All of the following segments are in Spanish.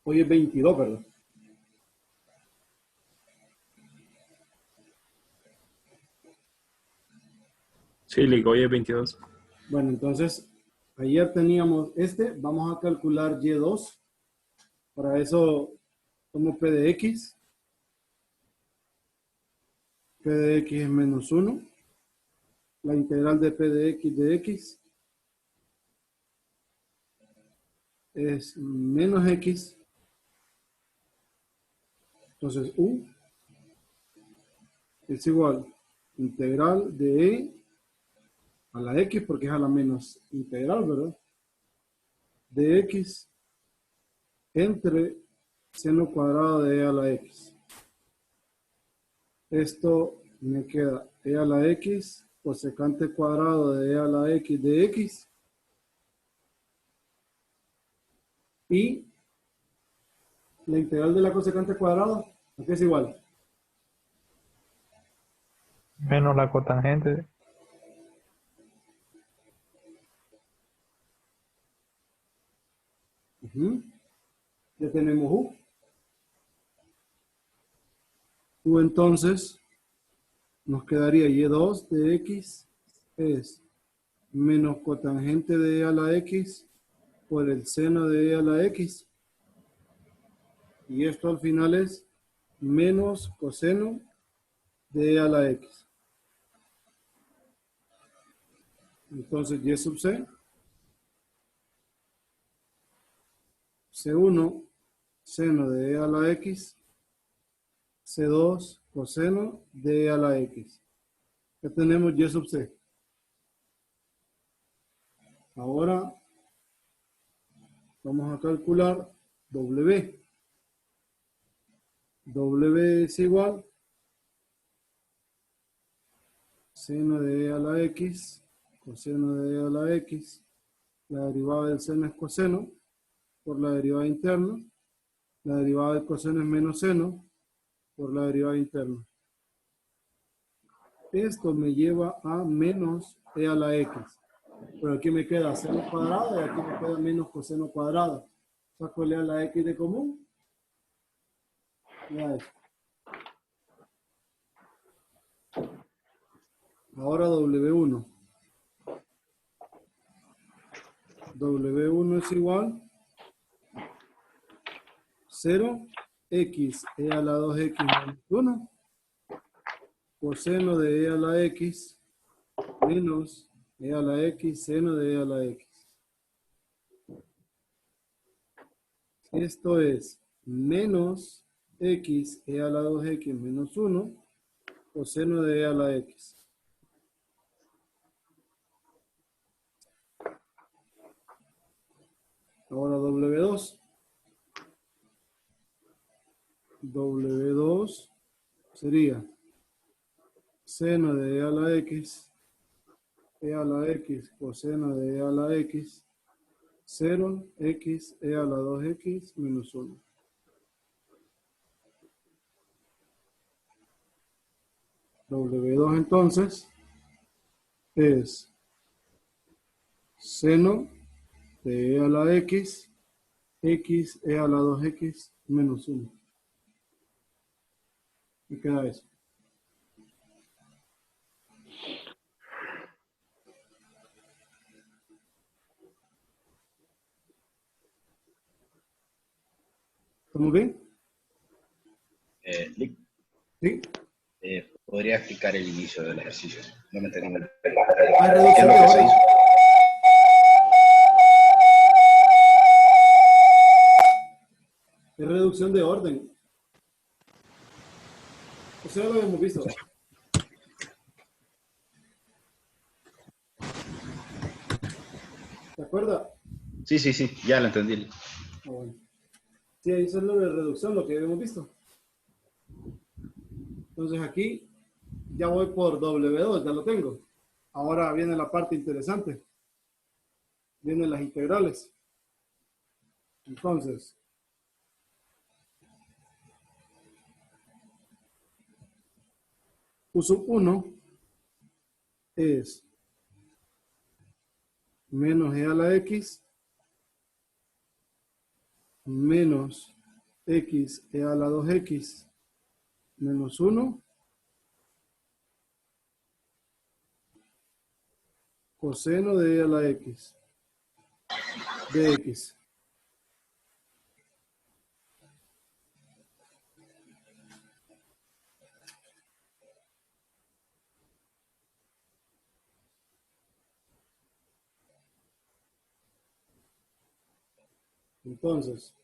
Hoy es 22, ¿verdad? Sí, Lick, hoy es 22. Bueno, entonces, ayer teníamos vamos a calcular Y2. Para eso tomo P de X. P de X es menos 1. La integral de P de X es menos X. Entonces, U es igual integral de E a la X, porque es a la menos integral, ¿verdad? De X entre seno cuadrado de E a la X. Esto me queda E a la X cosecante cuadrado de E a la X de X. Y la integral de la cosecante cuadrada, ¿a qué es igual? Menos la cotangente. Ya tenemos U. U entonces nos quedaría Y2 de X es menos cotangente de E a la X por el seno de E a la X. Y esto al final es menos coseno de E a la X. Entonces Y sub C, C1 seno de E a la X, C2 coseno de E a la X. Ya tenemos Y sub C. Ahora vamos a calcular W. W es igual seno de E a la X, coseno de E a la X. La derivada del seno es coseno por la derivada interna. La derivada del coseno es menos seno por la derivada interna. Esto me lleva a menos E a la X. Pero aquí me queda seno cuadrado y aquí me queda menos coseno cuadrado. Saco E a la X de común. Ya es. Ahora W1. W1 es igual 0, X E a la 2X menos 1, coseno de E a la X menos E a la X, seno de E a la X. Esto es menos X E a la 2X menos 1, coseno de E a la X. Ahora W2. W2 sería seno de E a la X, E a la X, coseno de E a la X, 0, X, E a la 2X menos 1. W2 entonces es seno de E a la X, X, E a la 2X menos 1. Y queda eso. ¿Estamos bien? Lick, Sí. ¿podría explicar el inicio del ejercicio? No me entendí. Hay ¿Qué es reducción lo de que se orden. hizo? Es reducción de orden. Eso ya lo habíamos visto. ¿Te acuerdas? Sí, ya lo entendí. Ah, bueno. Sí, eso es lo de reducción, lo que habíamos visto. Entonces aquí ya voy por W2, ya lo tengo. Ahora viene la parte interesante. Vienen las integrales. Entonces, U sub 1 es menos E a la X menos x e a la 2x menos 1 coseno de e a la x de x. Entonces,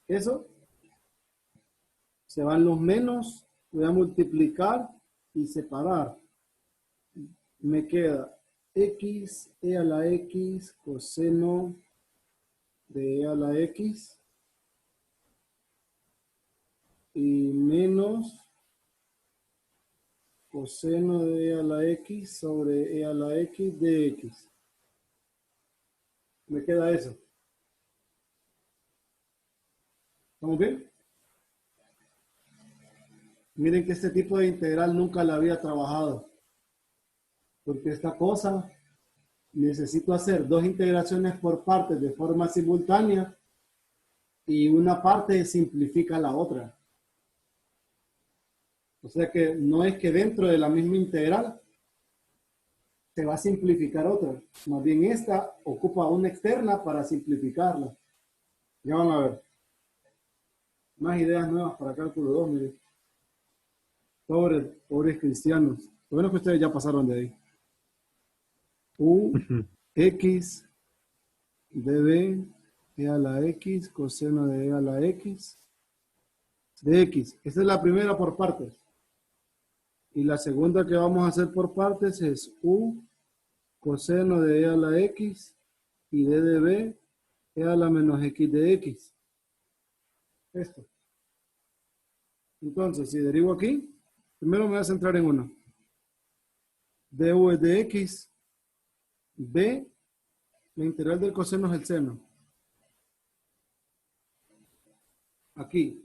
eso se van los menos, voy a multiplicar y separar. Me queda x e a la x coseno de e a la x y menos coseno de e a la x sobre e a la x de x. Me queda eso. ¿Estamos bien? Miren que este tipo de integral nunca la había trabajado. Porque esta cosa necesito hacer dos integraciones por partes de forma simultánea y una parte simplifica la otra. O sea que no es que dentro de la misma integral se va a simplificar otra. Más bien esta ocupa una externa para simplificarla. Ya van a ver. Más ideas nuevas para cálculo 2, miren. Pobres cristianos. Lo bueno es que ustedes ya pasaron de ahí. U, X, db, e a la X, coseno de e a la X, de X. Esta es la primera por partes. Y la segunda que vamos a hacer por partes es U, coseno de e a la X, y d de b, e a la menos X de X. Esto. Entonces, si derivo aquí, primero me voy a centrar en uno. du es de X, b, la integral del coseno es el seno. Aquí.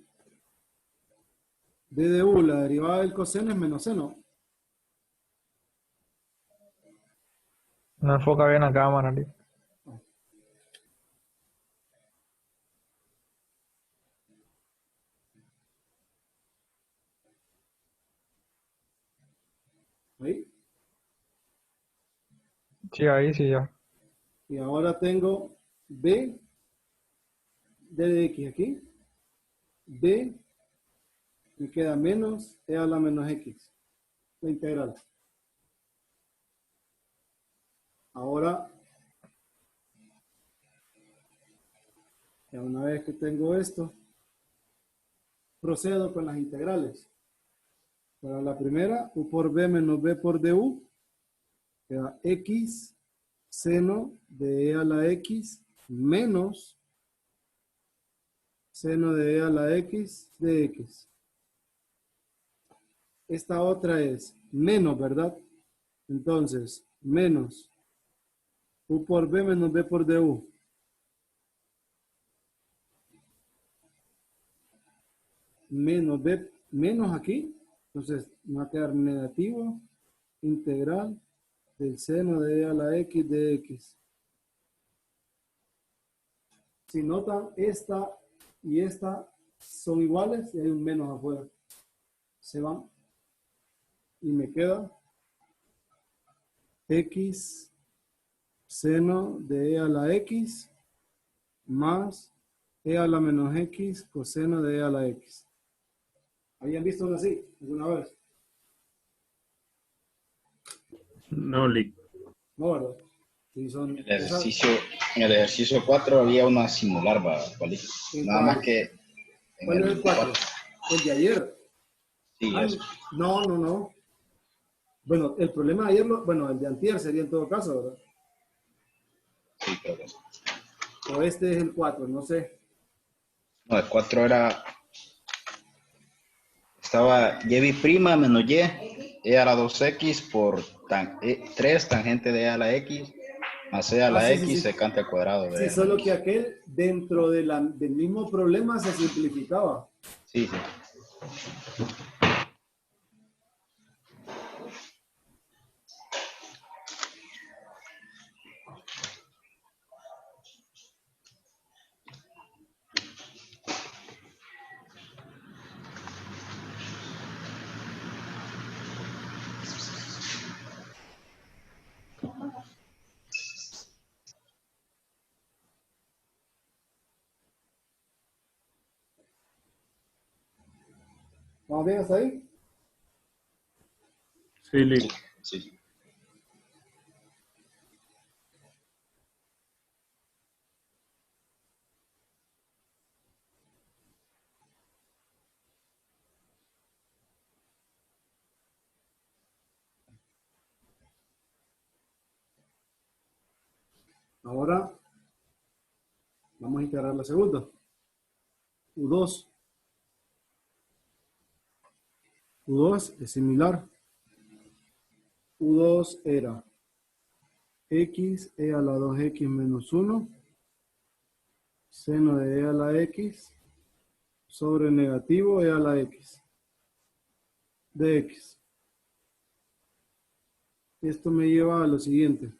D de u, la derivada del coseno es menos seno. No enfoca bien la cámara, Lee. Ahí. Sí, ahí sí ya. Y ahora tengo b, d de x aquí. B, me queda menos e a la menos x. La integral. Ahora, ya una vez que tengo esto, procedo con las integrales. Para la primera, u por b menos b por du, queda x seno de e a la x menos seno de e a la x de x. Esta otra es menos, ¿verdad? Entonces, menos u por b menos b por du. Menos b, menos aquí. Entonces, me va a quedar negativo integral del seno de e a la x de x. Si notan, esta y esta son iguales y hay un menos afuera. Se van. Y me queda x seno de e a la x más e a la menos x coseno de e a la x. ¿Habían visto algo así alguna vez? No, Lick. No, ¿verdad? Sí, son En el ejercicio 4 había una simular, ¿vale? Nada más que en ¿Cuál es el 4? El de ayer. Sí, eso. No. Bueno, el problema de ayer, bueno, el de antier sería en todo caso, ¿verdad? Sí, creo que sí. O este es el 4, no sé. No, el 4 estaba y' prima menos y, e a la 2x por 3 tangente de e a la x más e a la Sí, x sí. secante al cuadrado de Sí, e. solo que aquel dentro de del mismo problema se simplificaba. Sí, sí. ¿Vamos bien hasta ahí? Sí, listo. Sí. Ahora vamos a integrar la segunda. U2. U2 es similar. U2 era x e a la 2x menos 1 seno de e a la x sobre negativo e a la x de x. Esto me lleva a lo siguiente.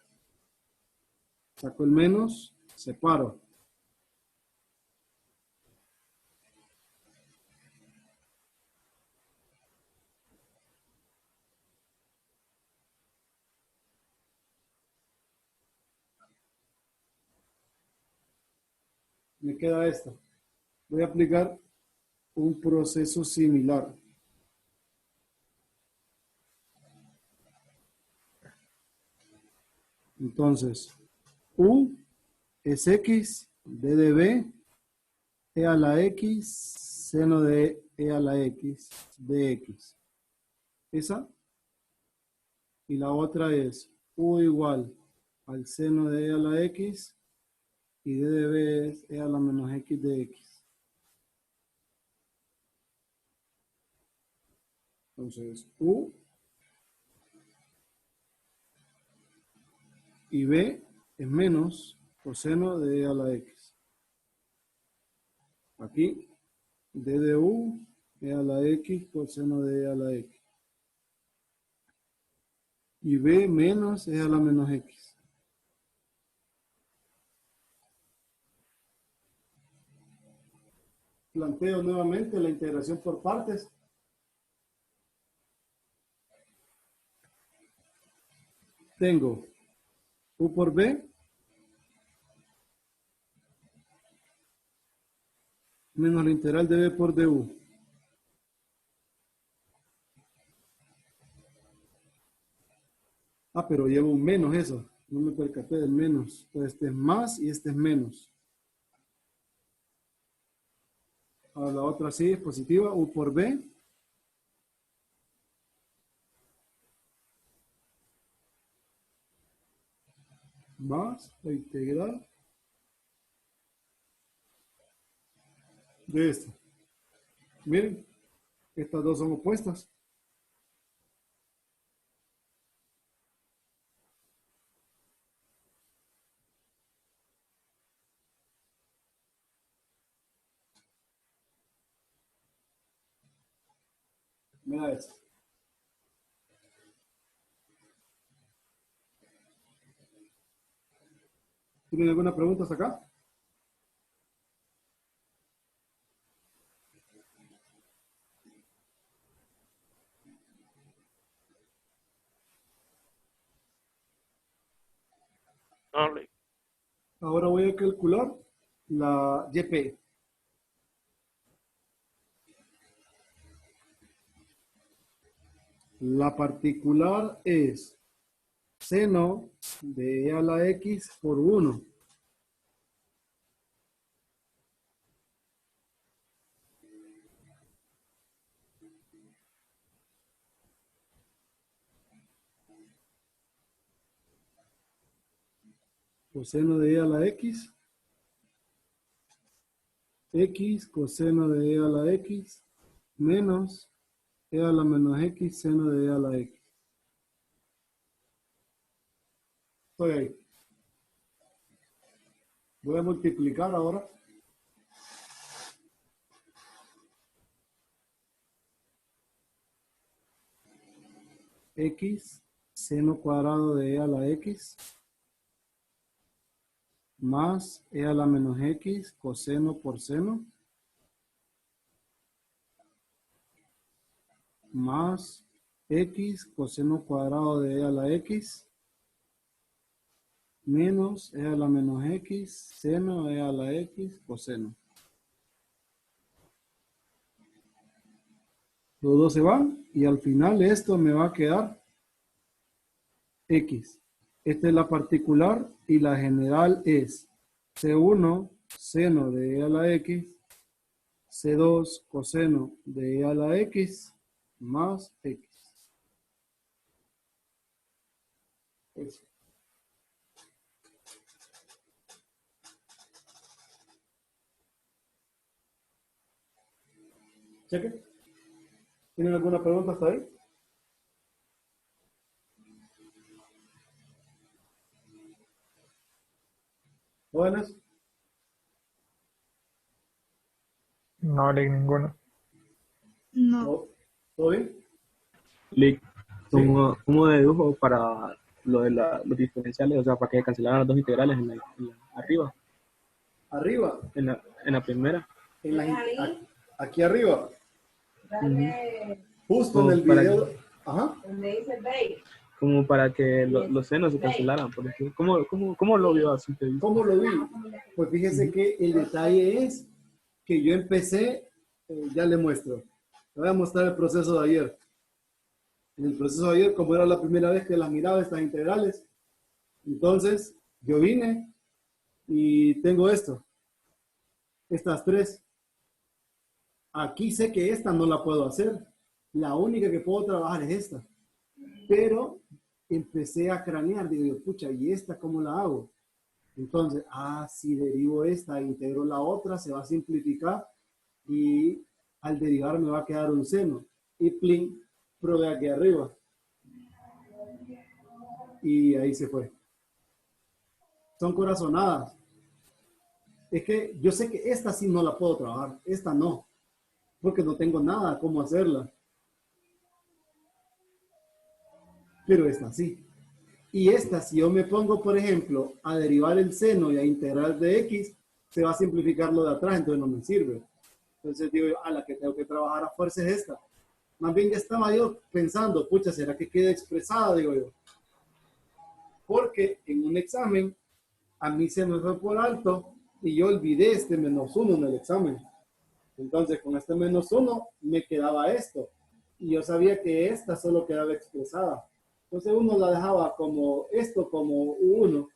Saco el menos, separo. Me queda esto. Voy a aplicar un proceso similar. Entonces, U es x, d de b, e a la x, seno de e a la x, de x. Esa. Y la otra es U igual al seno de e a la x, y d de b es e a la menos x de x. Entonces, U y b es menos coseno de e a la x. Aquí, d de u e a la x coseno de e a la x. Y b menos e a la menos x. Planteo nuevamente la integración por partes. Tengo u por b menos la integral de b por du. Ah, pero llevo un menos eso. No me percaté del menos. Entonces este es más y este es menos. Ahora la otra sí es positiva. U por b más la integral de esto. Miren, estas dos son opuestas. Mira esto. ¿Tienen alguna pregunta hasta acá? No, listo. Ahora voy a calcular la YP. La particular es seno de e a la x por 1. Coseno de e a la x. X coseno de e a la x menos e a la menos x seno de e a la x. Estoy ahí. Voy a multiplicar ahora. X seno cuadrado de e a la x más e a la menos x coseno por seno más x coseno cuadrado de e a la x menos e a la menos x seno e a la x coseno. Los dos se van y al final esto me va a quedar X. Esta es la particular y la general es C1 seno de E a la X, C2 coseno de E a la X más X. Eso. Cheque. ¿Tienen alguna pregunta hasta ahí? Buenas. No, Lick, ninguno. No. ¿Todo bien? Lick, Sí. ¿cómo dedujo para lo de los diferenciales? O sea, para que cancelaran las dos integrales arriba, Arriba. en la primera. Aquí arriba. Justo en Como el para, video. Ajá. como para que los senos se cancelaran. Por ejemplo. ¿Cómo lo vio así? ¿Cómo lo vi? Pues fíjese que el detalle es que yo empecé, ya le muestro. Le voy a mostrar el proceso de ayer. En el proceso de ayer, como era la primera vez que las miraba, estas integrales, entonces yo vine y tengo esto. Estas tres. Aquí sé que esta no la puedo hacer. La única que puedo trabajar es esta. Pero empecé a cranear. Digo yo, pucha, ¿y esta cómo la hago? Entonces, si derivo esta e integro la otra, se va a simplificar y al derivar me va a quedar un seno. Y plin, probé aquí arriba. Y ahí se fue. Son corazonadas. Es que yo sé que esta sí no la puedo trabajar. Esta no. Porque no tengo nada cómo hacerla. Pero esta sí. Y esta, si yo me pongo, por ejemplo, a derivar el seno y a integrar de X, se va a simplificar lo de atrás, entonces no me sirve. Entonces digo yo, la que tengo que trabajar a fuerza es esta. Más bien ya estaba yo pensando, pucha, ¿será que queda expresada? Digo yo. Porque en un examen, a mí se me fue por alto y yo olvidé este -1 en el examen. Entonces, con este -1 me quedaba esto. Y yo sabía que esta solo quedaba expresada. Entonces uno la dejaba como esto, como 1,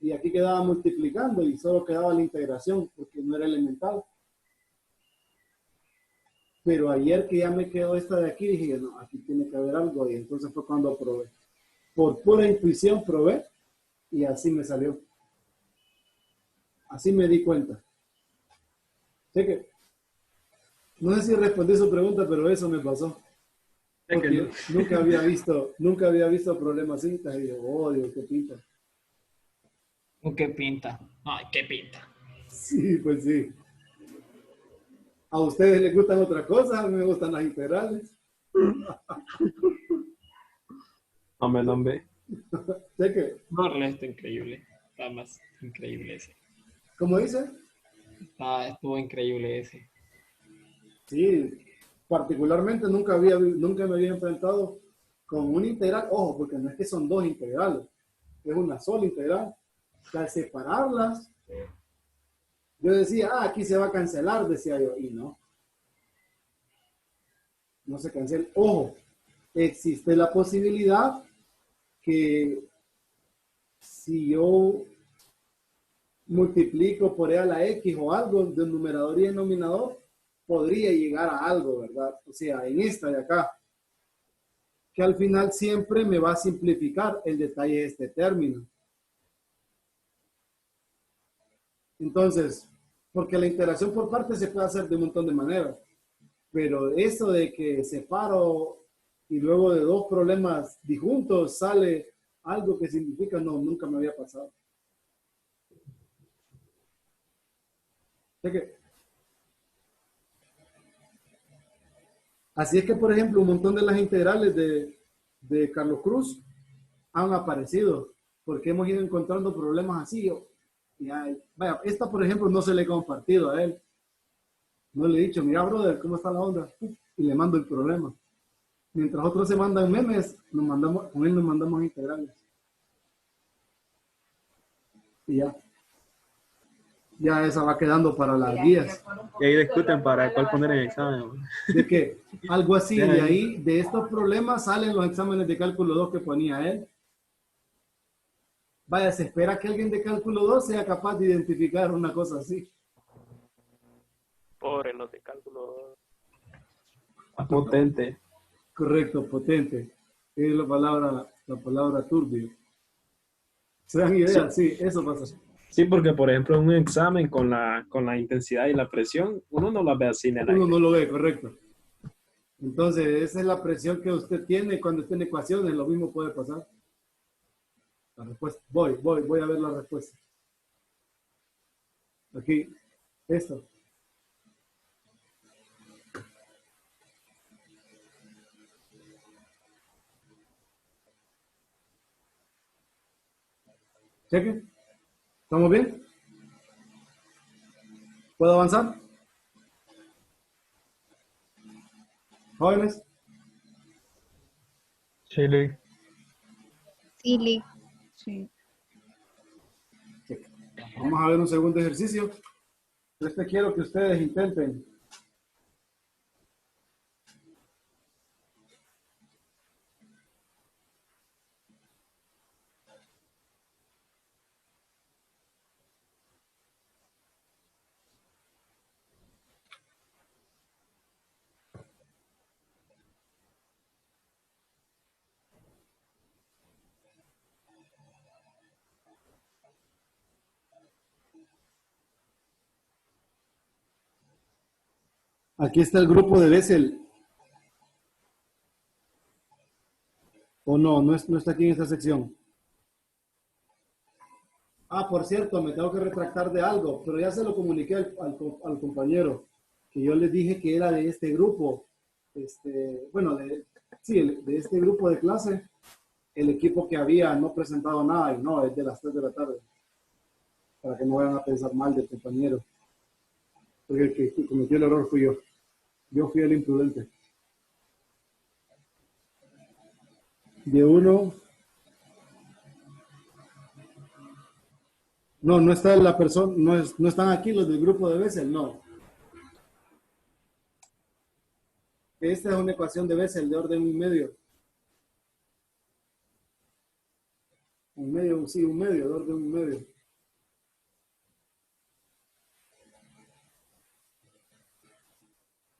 y aquí quedaba multiplicando y solo quedaba la integración porque no era elemental. Pero ayer que ya me quedó esta de aquí, dije, no, aquí tiene que haber algo, y entonces fue cuando probé. Por pura intuición probé y así me salió. Así me di cuenta. Sé que, no sé si respondí su pregunta, pero eso me pasó. Porque nunca había visto problemas así, y digo, oh, Dios, qué pinta. ¿Qué pinta? Ay, qué pinta. Sí, pues sí. ¿A ustedes les gustan otras cosas? A mí me gustan las integrales. Hombre. Sé que, No, está increíble. Está más increíble ese. ¿cómo dice? Estuvo increíble ese. Sí, particularmente nunca me había enfrentado con una integral. Ojo, porque no es que son dos integrales, es una sola integral. O sea, separarlas, yo decía, aquí se va a cancelar, decía yo, y no. No se cancela. Ojo, existe la posibilidad que si yo multiplico por E a la X o algo de numerador y denominador, podría llegar a algo, ¿verdad? O sea, en esta de acá, que al final siempre me va a simplificar el detalle de este término. Entonces, porque la integración por partes se puede hacer de un montón de maneras, pero eso de que separo y luego de dos problemas disjuntos sale algo que significa, no, nunca me había pasado. Así es que, por ejemplo, un montón de las integrales de Carlos Cruz han aparecido, porque hemos ido encontrando problemas así. Vaya, esta, por ejemplo, no se le he compartido a él. No le he dicho, mira, brother, ¿cómo está la onda? Y le mando el problema. Mientras otros se mandan memes, con él nos mandamos integrales. Y ya. Ya esa va quedando para las guías. Y ahí discuten para cuál poner en el examen. De que algo así, Ya, de ya. ahí, de estos problemas salen los exámenes de cálculo 2 que ponía él. Vaya, se espera que alguien de cálculo 2 sea capaz de identificar una cosa así. Pobre los de cálculo. Potente. Correcto, potente. Es la palabra turbio. ¿Se dan idea? Sí, eso pasa. Sí, porque por ejemplo en un examen con la intensidad y la presión, uno no la ve así en el Uno aire. no lo ve, correcto. Entonces, esa es la presión que usted tiene cuando está en ecuaciones. Lo mismo puede pasar. La respuesta. Voy a ver la respuesta. Aquí, esto. Cheque. ¿Estamos bien? ¿Puedo avanzar? Jóvenes. Chile. Sí, sí. Vamos a ver un segundo ejercicio. Quiero que ustedes intenten. Aquí está el grupo de Bessel. ¿O no? No está aquí en esta sección. Ah, por cierto, me tengo que retractar de algo, pero ya se lo comuniqué al compañero, que yo les dije que era de este grupo, bueno, de este grupo de clase, el equipo que había no presentado nada, y no, es de las 3 de la tarde, para que no vayan a pensar mal del compañero, porque el que cometió el error fui yo fui el imprudente. De uno, no está la persona, no están aquí los del grupo de Bessel, no. Esta es una ecuación de Bessel de orden 1/2. Un medio, sí, un medio, de orden 1/2.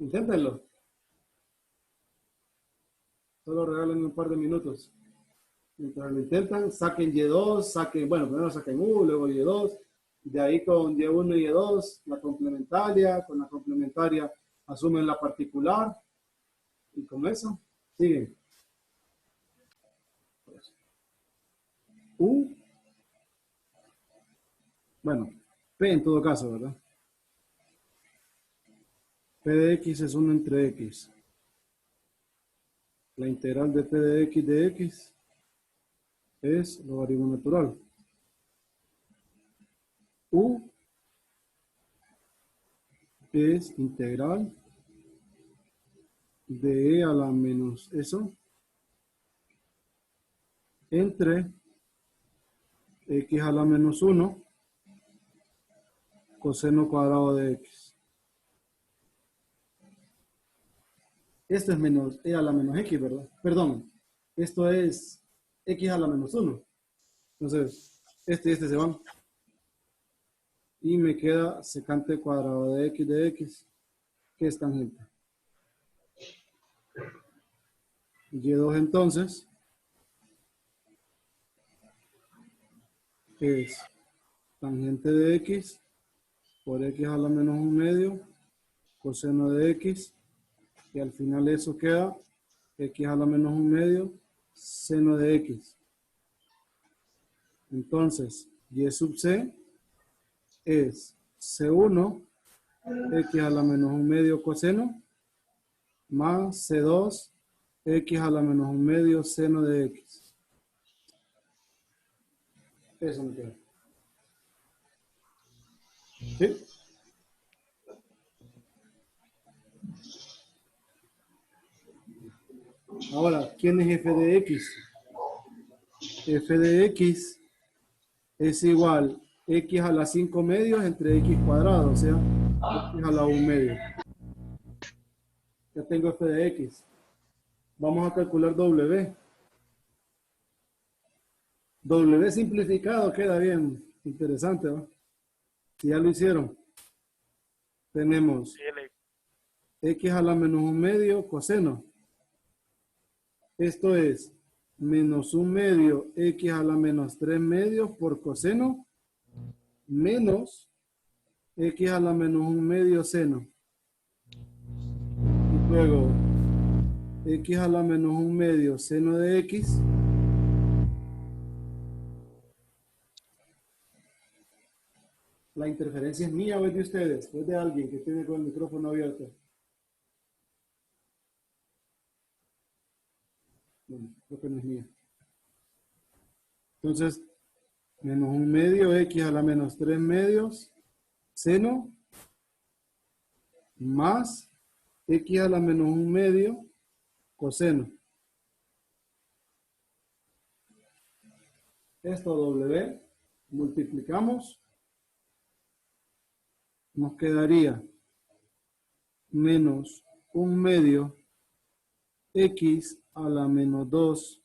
Inténtenlo. Solo regalen un par de minutos. Mientras lo intentan, saquen Y2, bueno, primero saquen U, luego Y2. De ahí con Y1 y Y2, la complementaria. Con la complementaria asumen la particular. Y con eso, siguen. U. Bueno, P en todo caso, ¿verdad? P de X es 1 entre X. La integral de P de X es logaritmo natural. U es integral de E a la menos eso entre X a la menos 1 coseno cuadrado de X. Esto es menos E a la menos X, ¿verdad? Perdón, esto es X a la menos 1. Entonces, este y este se van. Y me queda secante cuadrado de X, que es tangente. Y2 entonces es tangente de X por X a la menos 1/2 coseno de X, y al final eso queda X a la menos 1/2 seno de X. Entonces, Y sub C es C1 X a la menos 1/2 coseno más C2 X a la menos 1/2 seno de X. Eso me queda. ¿Sí? Ahora, ¿quién es f de x? F de x es igual x a la 5 medios entre x cuadrado, o sea, x a la 1 medio. Ya tengo f de x. Vamos a calcular W. W simplificado queda bien interesante, ¿no? Si ya lo hicieron. Tenemos x a la menos 1 medio coseno. Esto es menos 1 medio x a la menos 3 medios por coseno menos x a la menos 1 medio seno. Y luego x a la menos 1 medio seno de x la interferencia es mía o es de ustedes, o es de alguien que tiene con el micrófono abierto. Bueno, creo que no es mía. Entonces, menos 1 medio x a la menos 3 medios seno más x a la menos 1 medio coseno. Esto W, multiplicamos, nos quedaría menos 1 medio x a la menos 2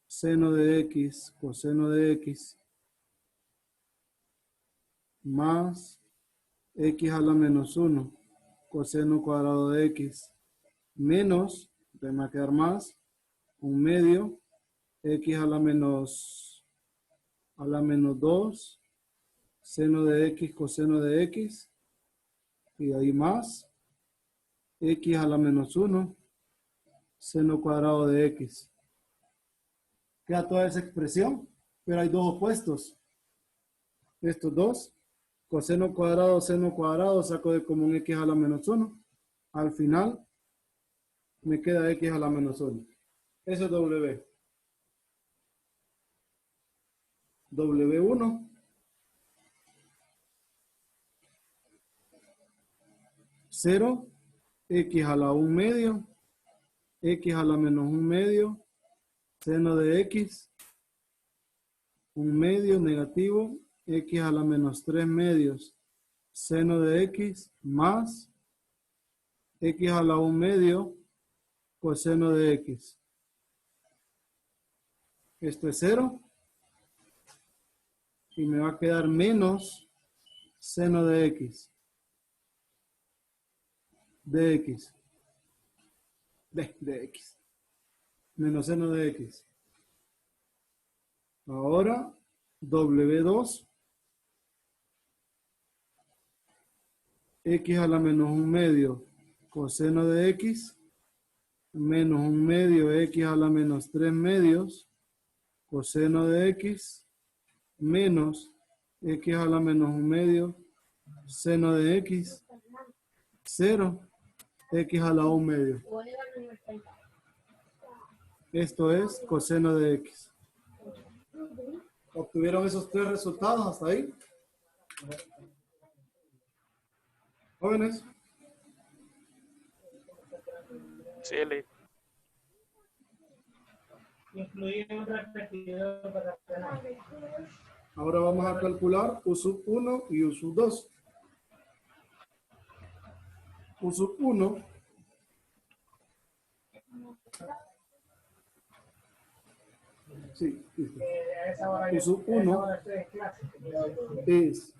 seno de x coseno de x más x a la menos 1 coseno cuadrado de x menos, me va a quedar más, 1 medio x a la menos 2 seno de x coseno de x y ahí más x a la menos 1 seno cuadrado de x. Queda toda esa expresión, pero hay dos opuestos. Estos dos, coseno cuadrado, seno cuadrado, saco de común x a la menos 1. Al final, me queda x a la menos 1. Eso es W. W1. 0, x a la 1 medio, x a la menos 1 medio, seno de x, 1 medio negativo, x a la menos 3 medios, seno de x, más x a la 1 medio, coseno de x. Esto es 0. Y me va a quedar menos seno de x. De x. De x. Menos seno de x. Ahora, W2. X a la menos 1 medio coseno de x. Menos 1 medio x a la menos 3 medios coseno de x. Menos x a la menos 1 medio seno de x. 0. X a la 1 medio. Esto es coseno de x. ¿Obtuvieron esos tres resultados hasta ahí? Jóvenes. Sí, Eli. Ahora vamos a calcular U sub 1 y U sub 2. U sub 1 sí, listo. U sub 1 es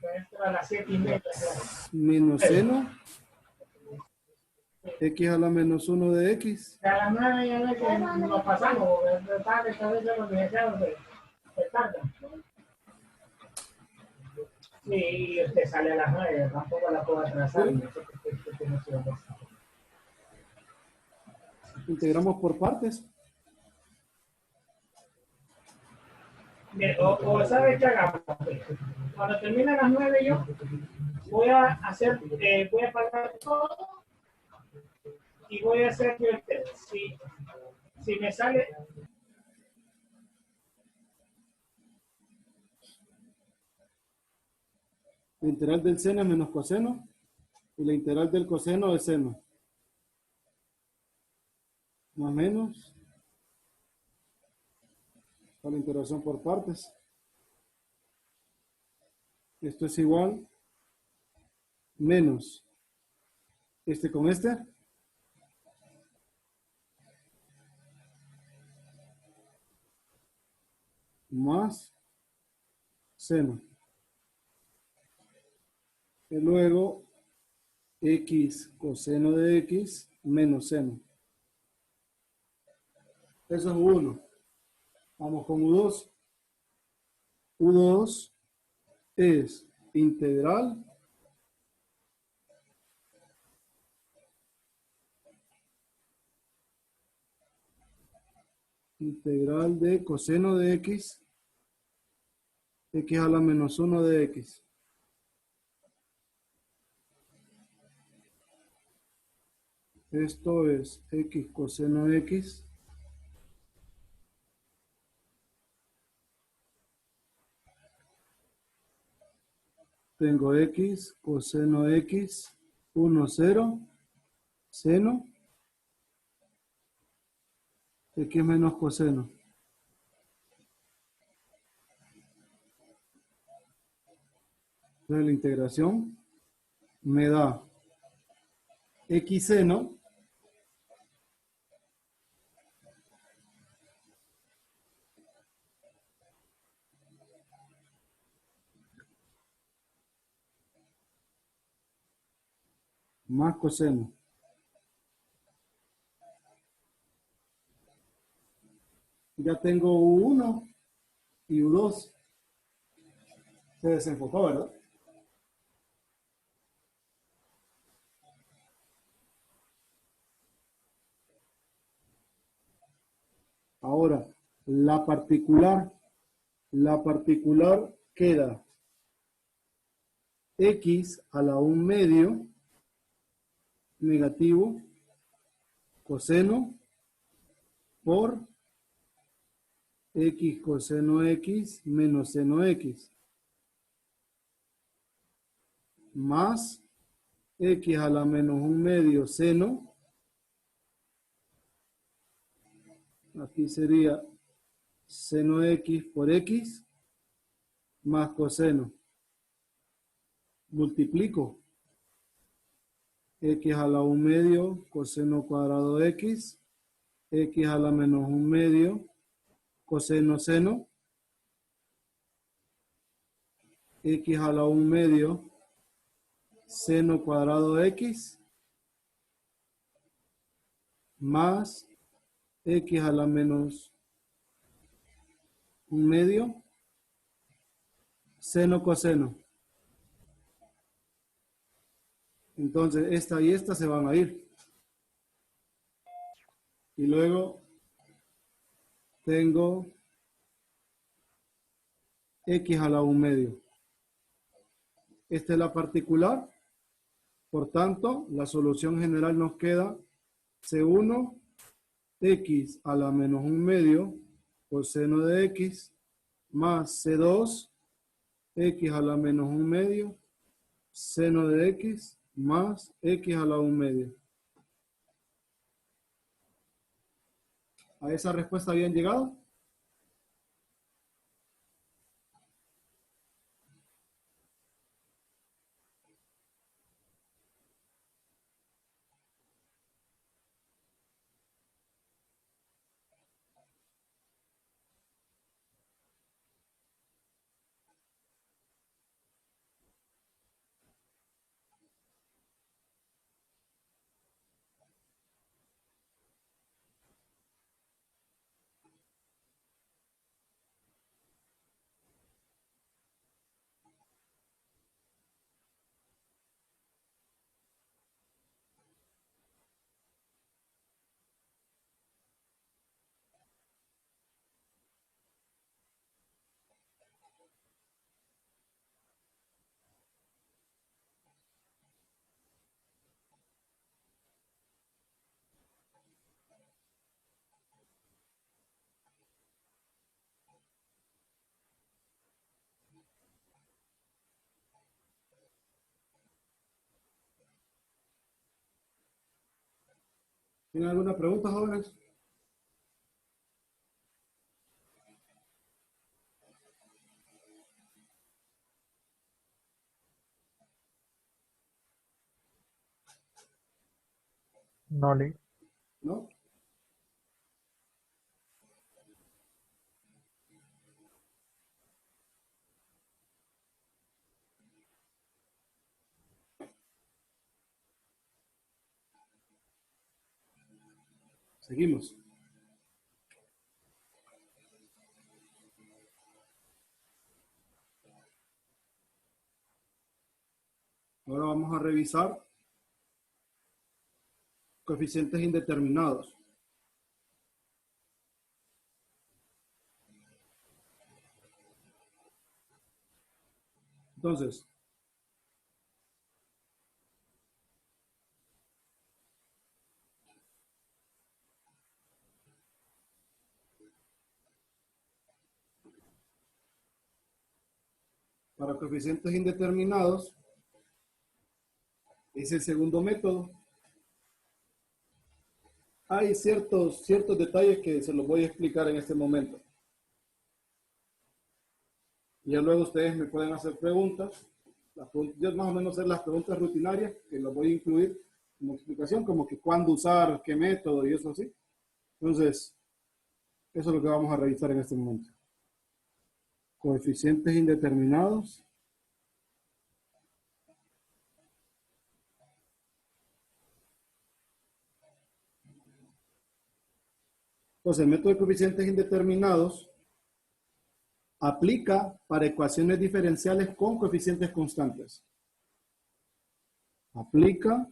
menos seno x a la menos 1 de x. A las 9 ya ves que nos pasamos, de tarde, esta vez los licenciados se tardan. Sí, y usted sale a las 9, tampoco la puedo atrasar. Integramos por partes. O sabe qué hagamos. Cuando termine a las 9 yo voy a hacer, voy a pagar todo y voy a hacer yo el test. Si me sale... La integral del seno es menos coseno y la integral del coseno es seno. Más o menos. La integración por partes. Esto es igual menos este con este. Más seno. Y luego x coseno de x menos seno. Eso es U1. Vamos con U2. U2 es integral de coseno de x, x a la menos 1 de x. Esto es x coseno de x tengo x coseno x 1, 0, seno, x menos coseno. Entonces la integración me da x seno más coseno. Ya tengo U1 y U2. Se desenfocó, ¿verdad? Ahora, la particular queda x a la 1 medio negativo coseno por x coseno x menos seno x más x a la menos 1 medio seno. Aquí sería seno x por x más coseno. Multiplico x a la 1 medio coseno cuadrado de x, x a la menos 1 medio coseno seno, x a la 1 medio seno cuadrado de x más x a la menos 1 medio seno coseno. Entonces esta y esta se van a ir. Y luego tengo x a la 1 medio. Esta es la particular. Por tanto, la solución general nos queda C1 x a la menos 1 medio coseno de x más C2 x a la menos 1 medio seno de x más x a la 1 medio. ¿A esa respuesta habían llegado? ¿Tienen alguna pregunta, jóvenes? No, Lee. ¿No? Seguimos. Ahora vamos a revisar coeficientes indeterminados. Entonces, para coeficientes indeterminados, es el segundo método. Hay ciertos detalles que se los voy a explicar en este momento. Ya luego ustedes me pueden hacer preguntas. Yo más o menos sé las preguntas rutinarias, que las voy a incluir como explicación, como que cuándo usar, qué método y eso así. Entonces, eso es lo que vamos a revisar en este momento. Coeficientes indeterminados. Entonces, el método de coeficientes indeterminados aplica para ecuaciones diferenciales con coeficientes constantes. Aplica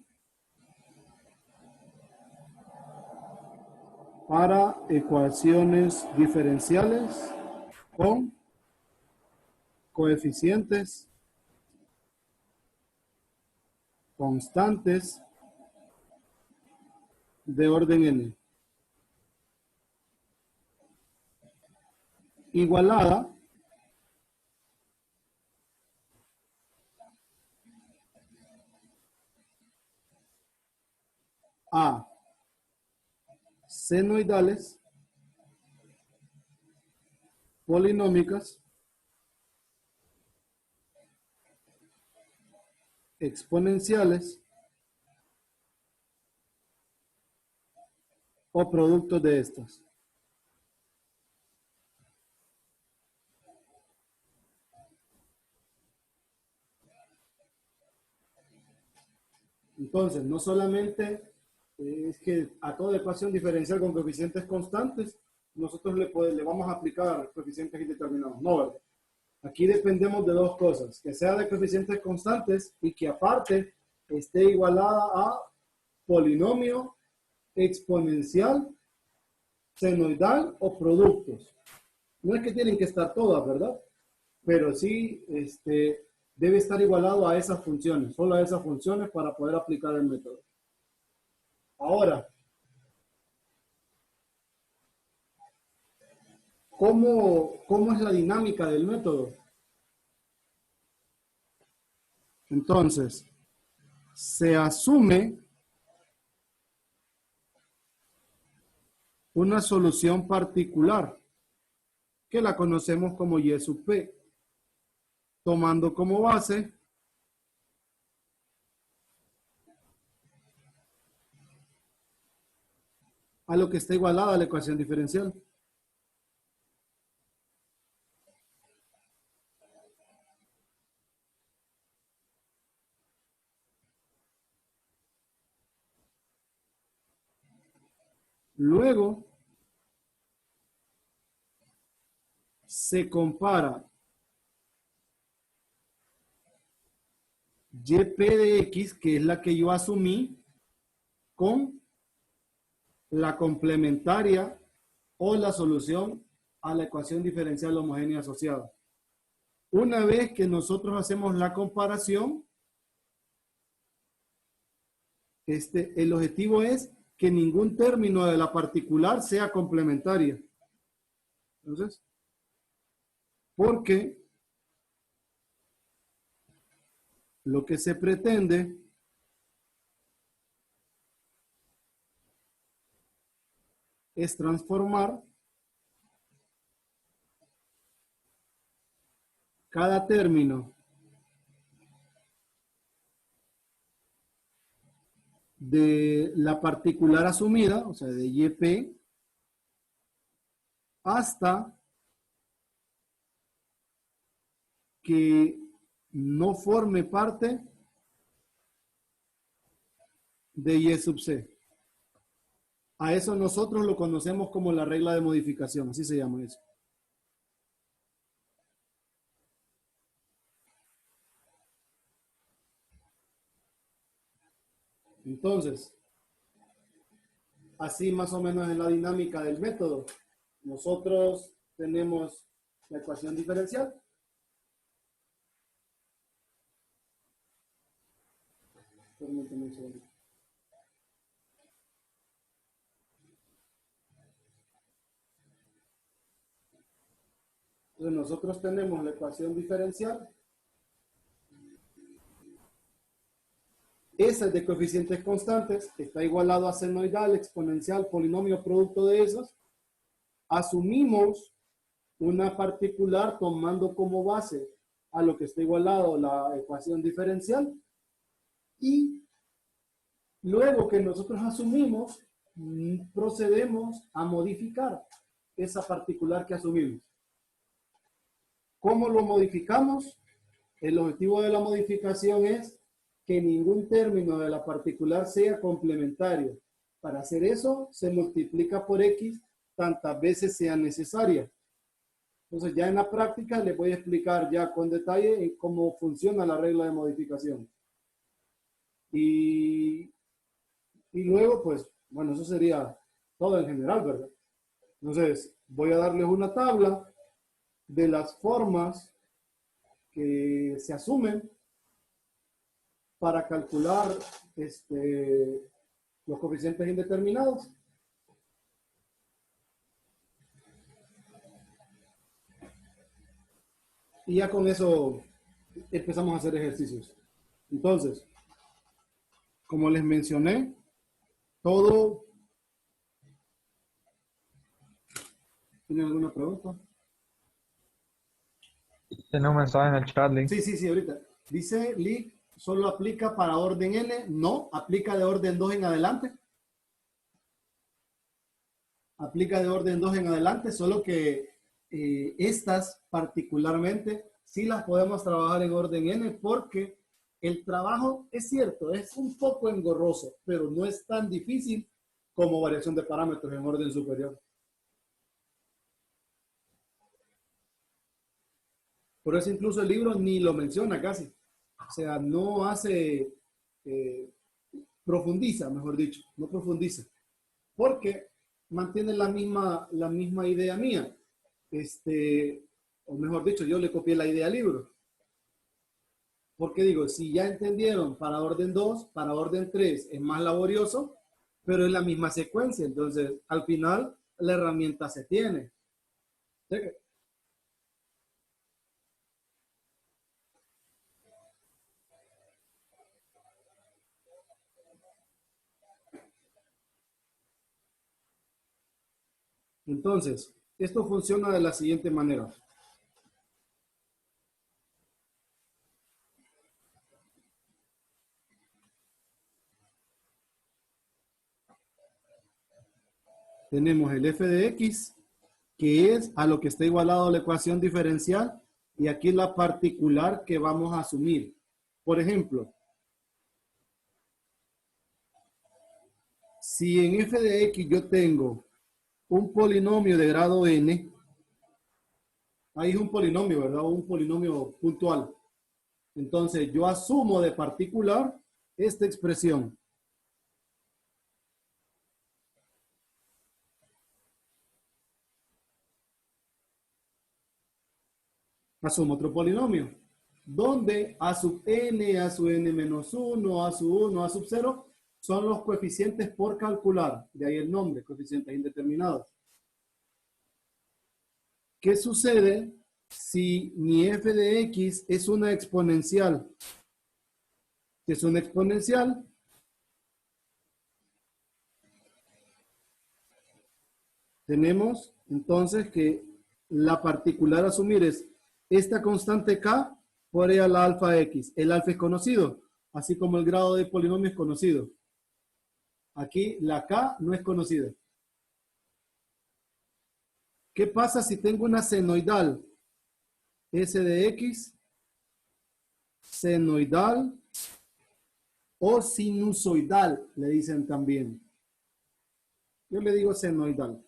para ecuaciones diferenciales con coeficientes constantes de orden n. Igualada a senoidales polinómicas exponenciales o productos de estas. Entonces, no solamente es que a toda ecuación diferencial con coeficientes constantes, nosotros le vamos a aplicar coeficientes indeterminados. No, ¿verdad? Aquí dependemos de dos cosas, que sea de coeficientes constantes y que aparte esté igualada a polinomio exponencial, senoidal o productos. No es que tienen que estar todas, ¿verdad? Pero sí debe estar igualado a esas funciones, solo a esas funciones para poder aplicar el método. Ahora, ¿cómo es la dinámica del método? Entonces, se asume una solución particular que la conocemos como Y sub P, tomando como base a lo que está igualada a la ecuación diferencial. Luego, se compara YP de X, que es la que yo asumí, con la complementaria o la solución a la ecuación diferencial homogénea asociada. Una vez que nosotros hacemos la comparación, el objetivo es que ningún término de la particular sea complementaria. Entonces, porque lo que se pretende es transformar cada término de la particular asumida, o sea, de YP, hasta que no forme parte de Y sub C. A eso nosotros lo conocemos como la regla de modificación, así se llama eso. Entonces, así más o menos es la dinámica del método. Nosotros tenemos la ecuación diferencial. Permítame un segundo. Entonces nosotros tenemos la ecuación diferencial. Esa es de coeficientes constantes, está igualado a senoidal, exponencial, polinomio, producto de esos. Asumimos una particular tomando como base a lo que está igualado la ecuación diferencial. Y luego que nosotros asumimos, procedemos a modificar esa particular que asumimos. ¿Cómo lo modificamos? El objetivo de la modificación es que ningún término de la particular sea complementario. Para hacer eso, se multiplica por X tantas veces sea necesaria. Entonces, ya en la práctica les voy a explicar ya con detalle cómo funciona la regla de modificación. Y luego, pues, bueno, eso sería todo en general, ¿verdad? Entonces, voy a darles una tabla de las formas que se asumen para calcular los coeficientes indeterminados. Y ya con eso empezamos a hacer ejercicios. Entonces, como les mencioné, todo... ¿Tienen alguna pregunta? Tiene un mensaje en el chat, Lee. Sí, ahorita. Dice, Lee, ¿solo aplica para orden N? No, aplica de orden 2 en adelante. Aplica de orden 2 en adelante, solo que estas particularmente sí las podemos trabajar en orden N porque el trabajo es cierto, es un poco engorroso, pero no es tan difícil como variación de parámetros en orden superior. Por eso incluso el libro ni lo menciona casi. O sea, no hace, profundiza, mejor dicho, no profundiza. Porque mantiene la misma idea mía. O mejor dicho, yo le copié la idea al libro. Porque digo, si ya entendieron para orden 2, para orden 3 es más laborioso, pero es la misma secuencia. Entonces, al final, la herramienta se tiene. ¿Sí? Entonces, esto funciona de la siguiente manera. Tenemos el f de x, que es a lo que está igualado a la ecuación diferencial, y aquí la particular que vamos a asumir. Por ejemplo, si en f de x yo tengo un polinomio de grado n, ahí es un polinomio, ¿verdad? Un polinomio puntual. Entonces, yo asumo de particular esta expresión. Asumo otro polinomio, donde a sub n menos 1, a sub 1, a sub 0 son los coeficientes por calcular. De ahí el nombre, coeficientes indeterminados. ¿Qué sucede si mi f de x es una exponencial? Si es una exponencial, tenemos entonces que la particular a asumir es esta constante k por e a la alfa x. El alfa es conocido, así como el grado de polinomio es conocido. Aquí la K no es conocida. ¿Qué pasa si tengo una senoidal? S de X, senoidal o sinusoidal, le dicen también. Yo le digo senoidal.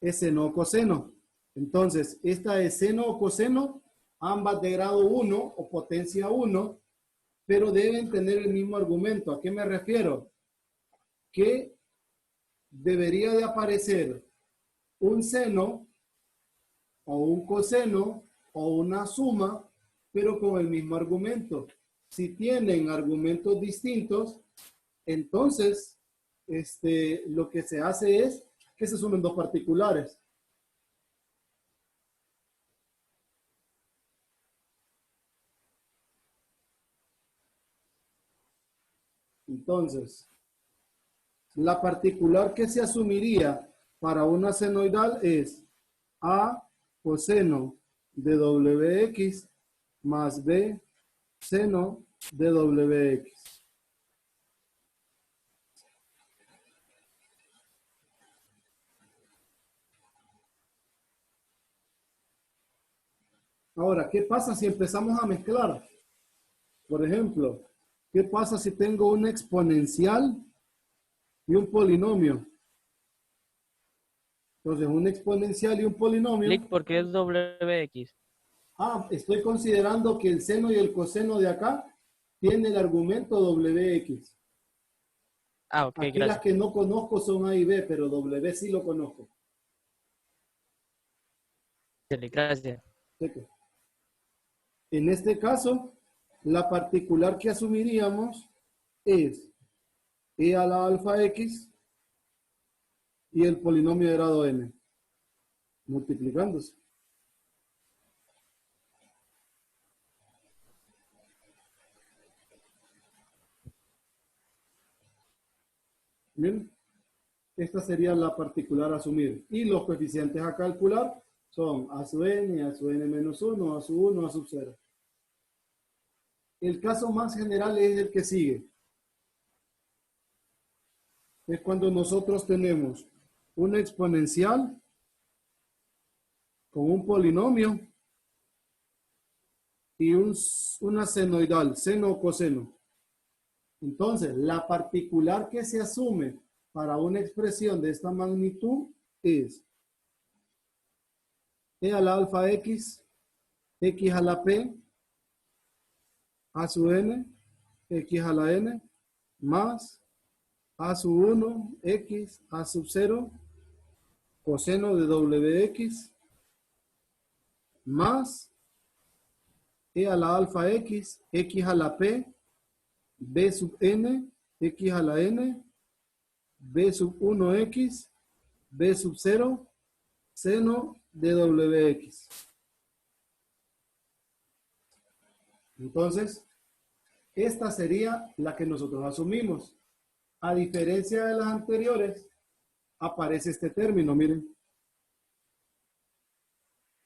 Es seno o coseno. Entonces, esta es seno o coseno, ambas de grado 1 o potencia 1, pero deben tener el mismo argumento. ¿A qué me refiero? Que debería de aparecer un seno o un coseno o una suma, pero con el mismo argumento. Si tienen argumentos distintos, entonces lo que se hace es que se sumen dos particulares. Entonces, la particular que se asumiría para una senoidal es A coseno de WX más B seno de WX. Ahora, ¿qué pasa si empezamos a mezclar? Por ejemplo, ¿qué pasa si tengo una exponencial y un polinomio? Entonces, un exponencial y un polinomio. ¿Por qué es WX? Estoy considerando que el seno y el coseno de acá tienen el argumento WX. Ok, Aquí gracias. las que no conozco son A y B, pero W sí lo conozco. Gracias. En este caso, la particular que asumiríamos es E a la alfa X y el polinomio de grado n, multiplicándose. Bien, esta sería la particular a asumir. Y los coeficientes a calcular son a sub n, a sub n menos 1, a sub 1, a sub 0. El caso más general es el que sigue. Es cuando nosotros tenemos una exponencial con un polinomio y una senoidal, seno o coseno. Entonces, la particular que se asume para una expresión de esta magnitud es E a la alfa X, X a la P, A sub N, X a la N, más A sub 1, X, A sub 0, coseno de WX, más E a la alfa X, X a la P, B sub N, X a la N, B sub 1X, B sub 0, seno de WX. Entonces, esta sería la que nosotros asumimos. A diferencia de las anteriores, aparece este término, miren.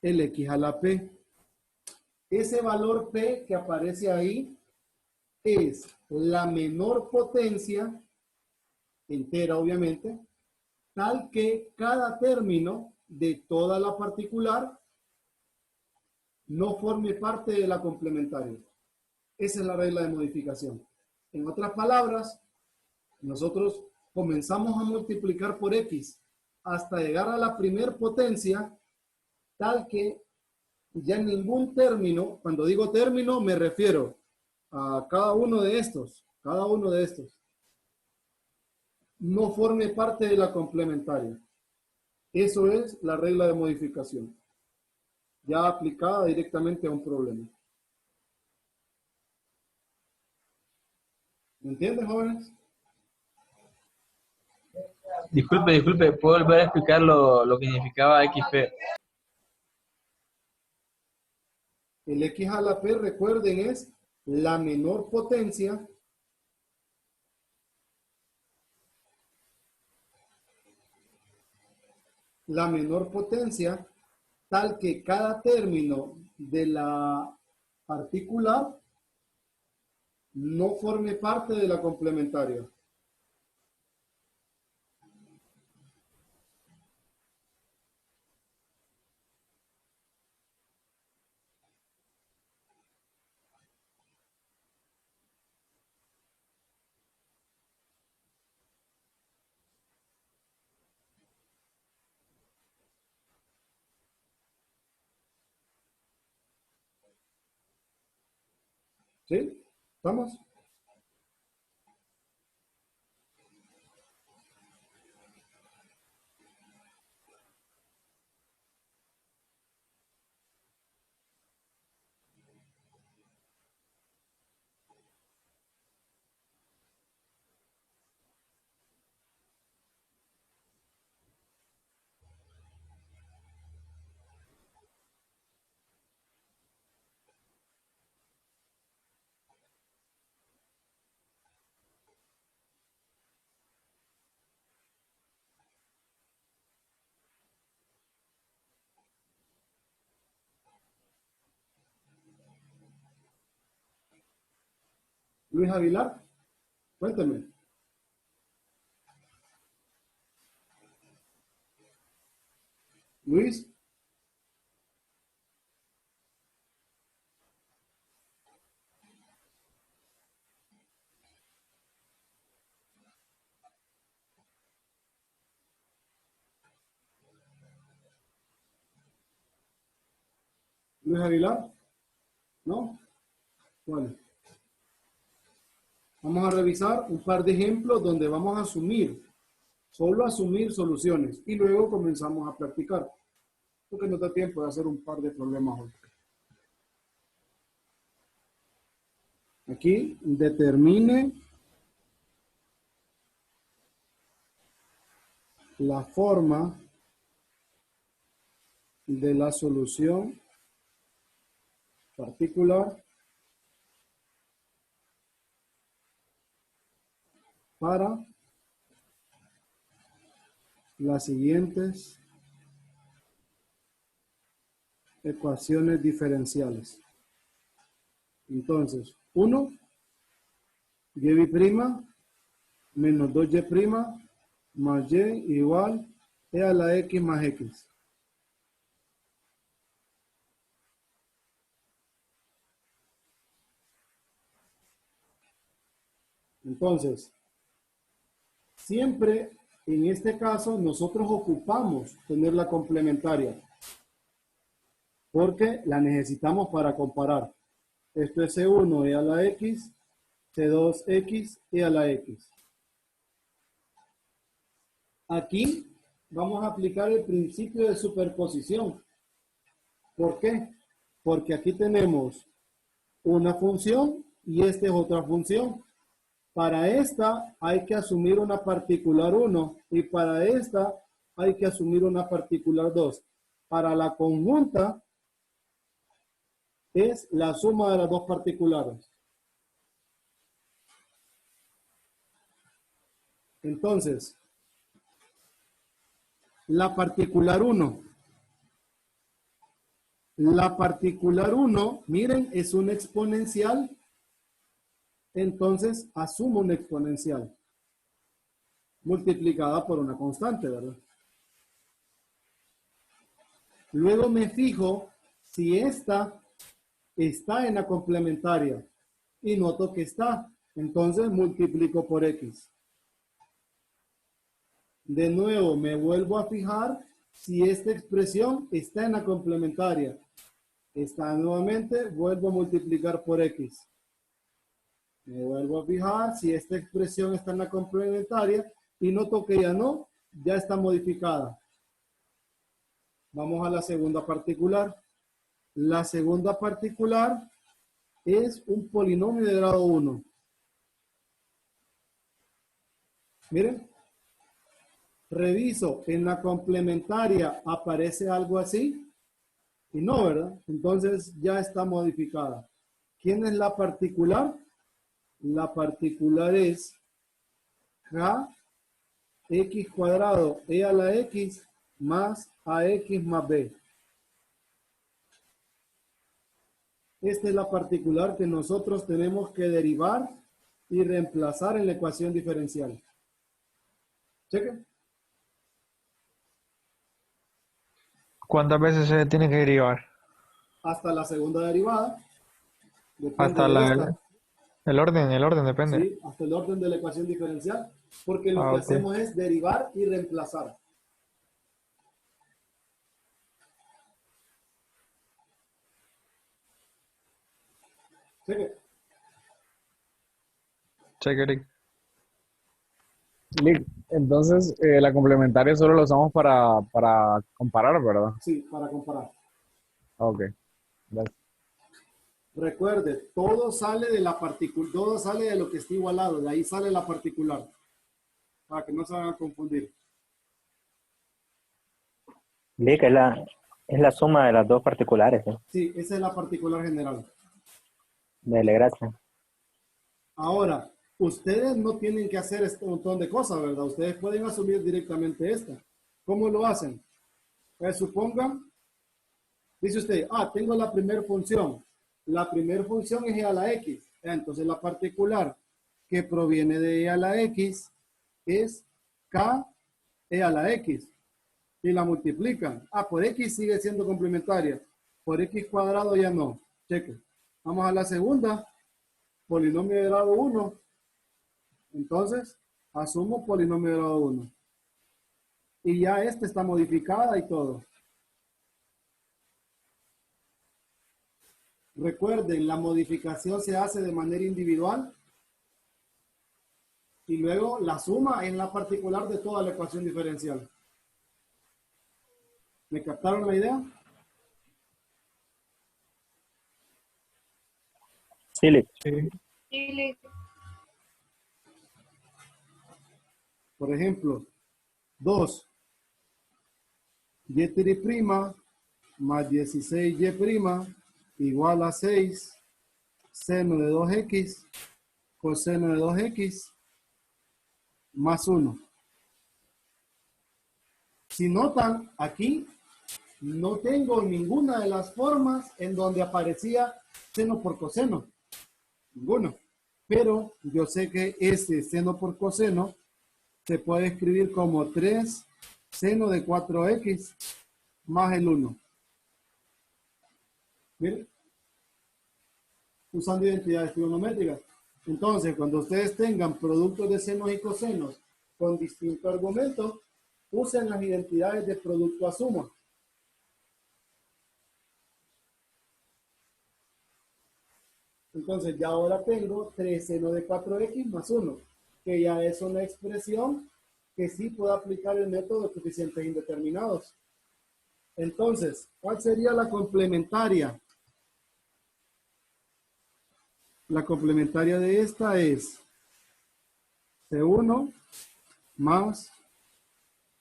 El X a la P. Ese valor P que aparece ahí es la menor potencia, entera obviamente, tal que cada término de toda la particular no forme parte de la complementaria. Esa es la regla de modificación. En otras palabras, nosotros comenzamos a multiplicar por X hasta llegar a la primer potencia, tal que ya ningún término, cuando digo término me refiero a cada uno de estos, no forme parte de la complementaria. Eso es la regla de modificación, ya aplicada directamente a un problema. ¿Me entienden, jóvenes? Disculpe, ¿puedo volver a explicar lo que significaba XP? El X a la P, recuerden, es la menor potencia tal que cada término de la particular no forme parte de la complementaria. ¿Sí? ¿Estamos? Luis Aguilar, cuéntame. Luis. Luis Aguilar. ¿No? Bueno. Vamos a revisar un par de ejemplos donde vamos a asumir, solo asumir soluciones y luego comenzamos a practicar. Porque nos da tiempo de hacer un par de problemas hoy. Aquí determine la forma de la solución particular para las siguientes ecuaciones diferenciales. Entonces, 1, y' menos 2y' más y igual e a la x más x. Entonces, siempre en este caso nosotros ocupamos tener la complementaria porque la necesitamos para comparar. Esto es C1 e a la x, C2x e a la x. Aquí vamos a aplicar el principio de superposición. ¿Por qué? Porque aquí tenemos una función y esta es otra función. Para esta hay que asumir una particular 1 y para esta hay que asumir una particular 2. Para la conjunta es la suma de las dos particulares. Entonces, la particular 1. La particular 1, miren, es un exponencial. Entonces, asumo una exponencial multiplicada por una constante, ¿verdad? Luego me fijo si esta está en la complementaria y noto que está. Entonces, multiplico por x. De nuevo, me vuelvo a fijar si esta expresión está en la complementaria. Está nuevamente, vuelvo a multiplicar por x. Me vuelvo a fijar si esta expresión está en la complementaria y noto que ya no, ya está modificada. Vamos a la segunda particular. La segunda particular es un polinomio de grado 1. Miren. Reviso, en la complementaria aparece algo así y no, ¿verdad? Entonces ya está modificada. ¿Quién es la particular? La particular es k x cuadrado e a la x más ax más b. Esta es la particular que nosotros tenemos que derivar y reemplazar en la ecuación diferencial. Chequen. ¿Cuántas veces se tiene que derivar? Hasta la segunda derivada. Depende Hasta de esta. el orden depende. Sí, hasta el orden de la ecuación diferencial, porque lo que Ok. hacemos es derivar y reemplazar. Cheque. Cheque. Lick, entonces, la complementaria solo la usamos para comparar, ¿verdad? Sí, para comparar. Ok. Gracias. Recuerde, todo sale de la particular, todo sale de lo que está igualado, de ahí sale la particular, para que no se vayan a confundir. Lick, es la suma de las dos particulares, ¿eh? Sí, esa es la particular general. Dele, gracias. Ahora, ustedes no tienen que hacer este montón de cosas, ¿verdad? Ustedes pueden asumir directamente esta. ¿Cómo lo hacen? Pues supongan, dice usted, tengo la primera función. La primera función es e a la x. Entonces la particular que proviene de e a la x es k e a la x. Y la multiplican. Por x sigue siendo complementaria. Por x cuadrado ya no. Cheque. Vamos a la segunda. Polinomio de grado 1. Entonces, asumo polinomio de grado 1. Y ya esta está modificada y todo. Recuerden, la modificación se hace de manera individual y luego la suma en la particular de toda la ecuación diferencial. ¿Me captaron la idea? Sí, Lick. Por ejemplo, 2 y' más 16y' igual a 6 seno de 2x coseno de 2x más 1. Si notan, aquí no tengo ninguna de las formas en donde aparecía seno por coseno. Ninguno. Pero yo sé que este seno por coseno se puede escribir como 3 seno de 4x más el 1. Miren. Usando identidades trigonométricas. Entonces, cuando ustedes tengan productos de senos y cosenos con distinto argumento, usen las identidades de producto a suma. Entonces, ya ahora tengo 3 seno de 4x más 1, que ya es una expresión que sí puede aplicar el método de coeficientes indeterminados. Entonces, ¿cuál sería la complementaria? La complementaria de esta es C1 más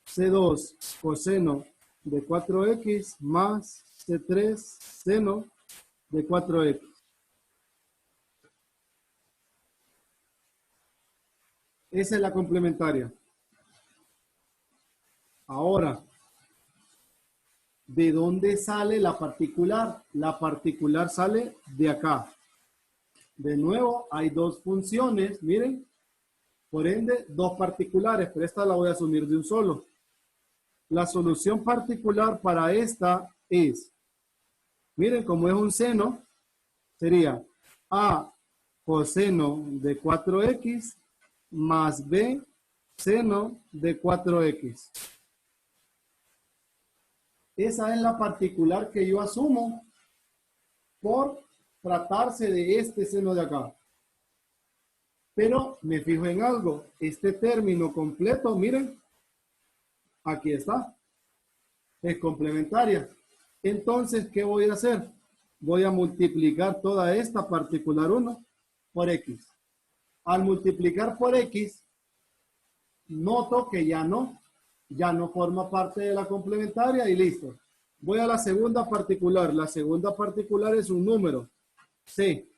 C2 coseno de 4x más C3 seno de 4x. Esa es la complementaria. Ahora, ¿de dónde sale la particular? La particular sale de acá. De nuevo, hay dos funciones, miren. Por ende, dos particulares, pero esta la voy a asumir de un solo. La solución particular para esta es, miren, como es un seno, sería A coseno de 4x más B seno de 4x. Esa es la particular que yo asumo por tratarse de este seno de acá. Pero me fijo en algo. Este término completo, miren, aquí está. Es complementaria. Entonces, ¿qué voy a hacer? Voy a multiplicar toda esta particular 1 por x. Al multiplicar por x, noto que ya no forma parte de la complementaria y listo. Voy a la segunda particular. La segunda particular es un número. C.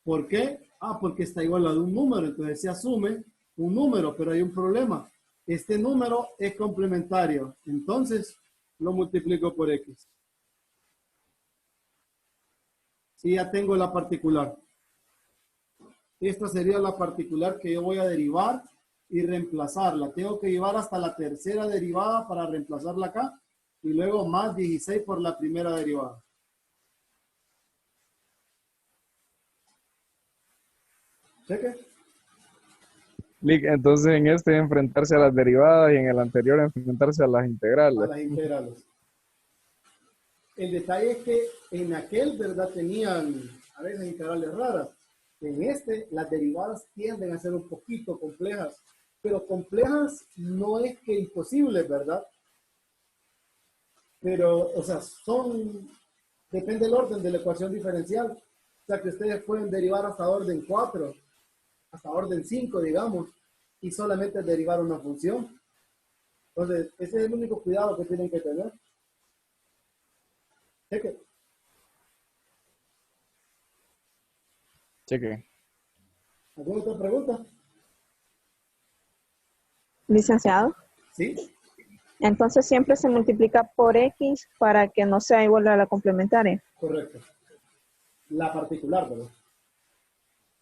¿Por qué? Porque está igual a un número. Entonces se asume un número, pero hay un problema. Este número es complementario. Entonces lo multiplico por x. Y ya tengo la particular. Esta sería la particular que yo voy a derivar y reemplazarla. Tengo que llevar hasta la tercera derivada para reemplazarla acá. Y luego más 16 por la primera derivada. Cheque. Lick, entonces en este enfrentarse a las derivadas y en el anterior enfrentarse a las integrales. A las integrales. El detalle es que en aquel, ¿verdad? Tenían a veces integrales raras. En este, las derivadas tienden a ser un poquito complejas, pero complejas no es que imposibles, ¿verdad? Pero, o sea, depende del orden de la ecuación diferencial. O sea, que ustedes pueden derivar hasta orden 4, hasta orden 5, digamos, y solamente derivar una función. Entonces, ese es el único cuidado que tienen que tener. Cheque. Cheque. ¿Alguna otra pregunta? Licenciado. Sí. Entonces siempre se multiplica por X para que no sea igual a la complementaria. Correcto. La particular, ¿verdad?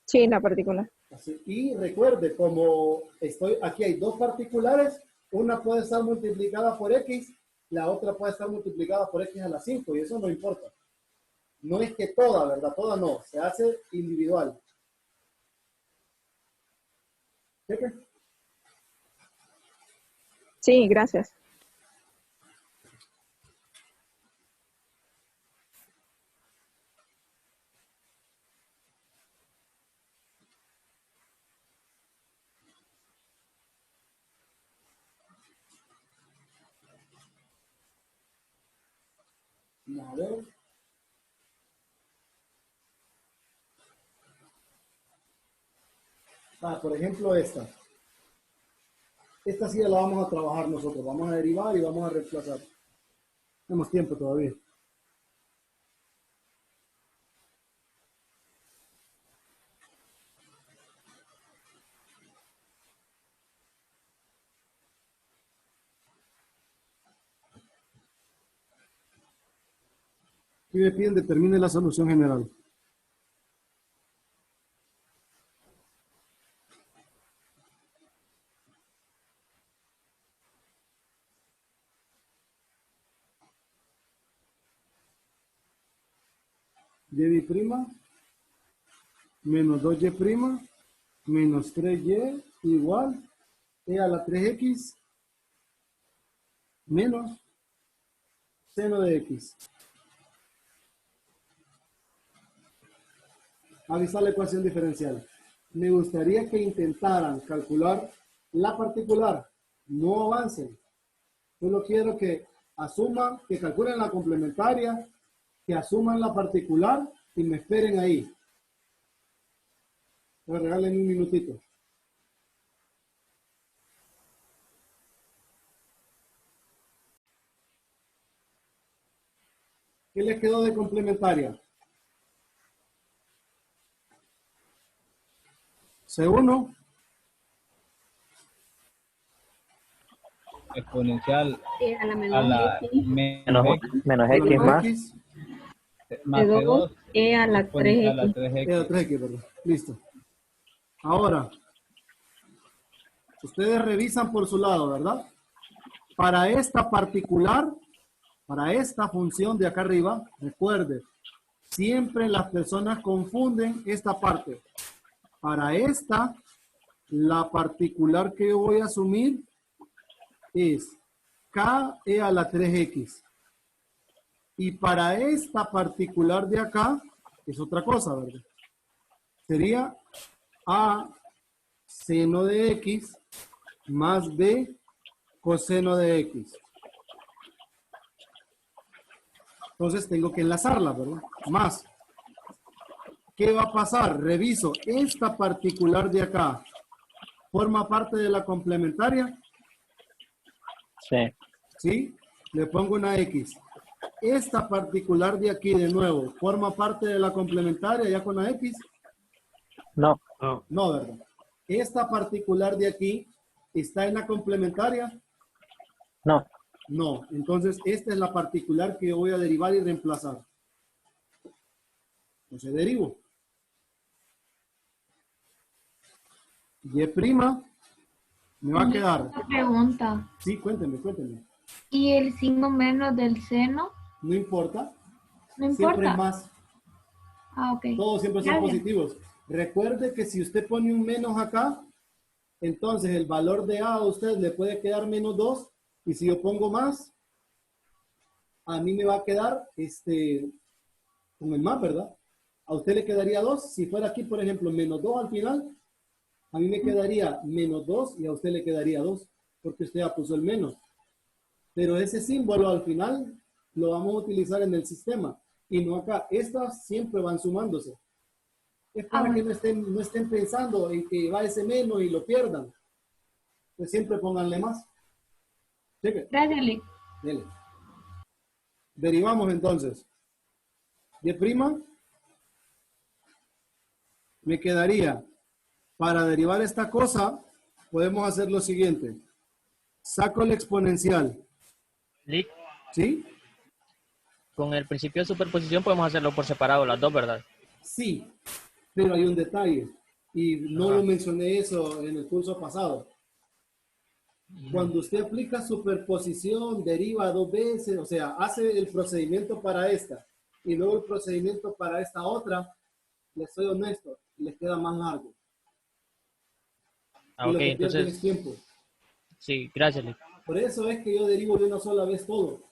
Sí, la particular. Así. Y recuerde, como aquí hay dos particulares, una puede estar multiplicada por X, la otra puede estar multiplicada por X a la 5, y eso no importa. No es que toda, ¿verdad? Toda no, se hace individual. ¿Cheque? Sí, gracias. A ver. Por ejemplo, esta. Esta sí la vamos a trabajar nosotros. Vamos a derivar y vamos a reemplazar. Tenemos tiempo todavía. Y me piden determine la solución general. Y' menos 2y' menos 3y igual e a la 3x menos seno de x. Avisar la ecuación diferencial. Me gustaría que intentaran calcular la particular. No avancen. Solo quiero que asuman, que calculen la complementaria, que asuman la particular y me esperen ahí. Me regalen un minutito. ¿Qué les quedó de complementaria? C1. Exponencial A la a la Menos X más. más C2, C2 E a la exponencial a 3X. 3X. E a la 3x, perdón. Listo. Ahora, ustedes revisan por su lado, ¿verdad? Para esta particular, para esta función de acá arriba, recuerde, siempre las personas confunden esta parte. Para esta, la particular que yo voy a asumir es K e a la 3X. Y para esta particular de acá, es otra cosa, ¿verdad? Sería A seno de X más B coseno de X. Entonces tengo que enlazarla, ¿verdad? Más. ¿Qué va a pasar? Reviso. Esta particular de acá, ¿forma parte de la complementaria? Sí. ¿Sí? Le pongo una X. Esta particular de aquí, de nuevo, ¿forma parte de la complementaria ya con la X? No. No, ¿verdad? Esta particular de aquí, ¿está en la complementaria? No. No. Entonces, esta es la particular que yo voy a derivar y reemplazar. Entonces, derivo. Y' me va a quedar. Una pregunta. Sí, cuénteme. ¿Y el signo menos del seno? No importa. No Siempre importa. es más. Ah, ok. Todos siempre son Gracias. positivos. Recuerde que si usted pone un menos acá, entonces el valor de A a usted le puede quedar menos 2. Y si yo pongo más, a mí me va a quedar con el más, ¿verdad? A usted le quedaría 2. Si fuera aquí, por ejemplo, menos 2 al final, a mí me quedaría menos 2 y a usted le quedaría 2, porque usted ya puso el menos. Pero ese símbolo al final lo vamos a utilizar en el sistema y no acá. Estas siempre van sumándose. Es para que no estén pensando en que va ese menos y lo pierdan. Pues siempre pónganle más. Cheque. Gracias, Lick. Dele. Derivamos entonces. Y prima me quedaría, para derivar esta cosa, podemos hacer lo siguiente. Saco el exponencial. Lick, ¿Sí? con el principio de superposición podemos hacerlo por separado, las dos, ¿verdad? Sí, pero hay un detalle. Y no Ajá. lo mencioné eso en el curso pasado. Cuando usted aplica superposición, deriva 2 veces, o sea, hace el procedimiento para esta y luego el procedimiento para esta otra, les soy honesto, les queda más largo. Ah, Y ok, lo que pierden entonces, es tiempo. sí, gracias, Lick. Por eso es que yo derivo de una sola vez todo.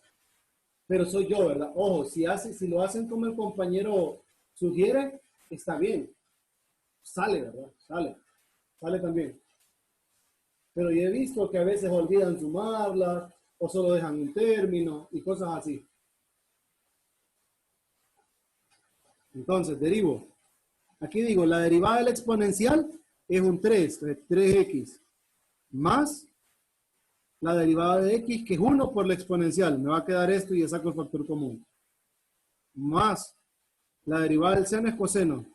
Pero soy yo, ¿verdad? Ojo, si lo hacen como el compañero sugiere, está bien. Sale, ¿verdad? Sale también. Pero yo he visto que a veces olvidan sumarlas o solo dejan un término y cosas así. Entonces, derivo. Aquí digo, la derivada del exponencial es un 3, 3x, más la derivada de x, que es 1 por la exponencial. Me va a quedar esto y ya saco el factor común. Más la derivada del seno es coseno.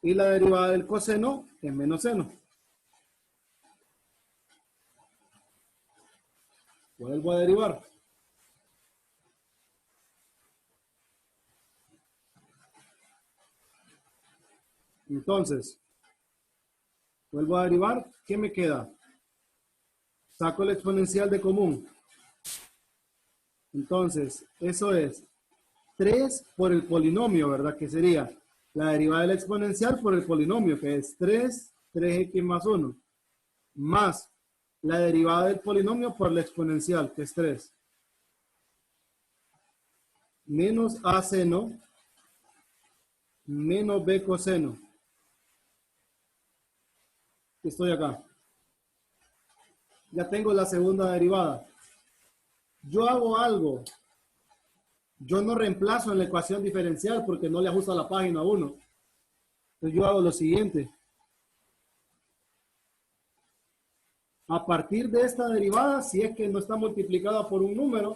Y la derivada del coseno es menos seno. Vuelvo a derivar. Entonces, vuelvo a derivar. ¿Qué me queda? Saco el exponencial de común. Entonces, eso es 3 por el polinomio, ¿verdad? Que sería la derivada del exponencial por el polinomio, que es 3x más 1, más la derivada del polinomio por la exponencial, que es 3, menos a seno, menos b coseno. Estoy acá. Ya tengo la segunda derivada. Yo hago algo. Yo no reemplazo en la ecuación diferencial porque no le ajusta la página 1. Entonces yo hago lo siguiente. A partir de esta derivada, si es que no está multiplicada por un número,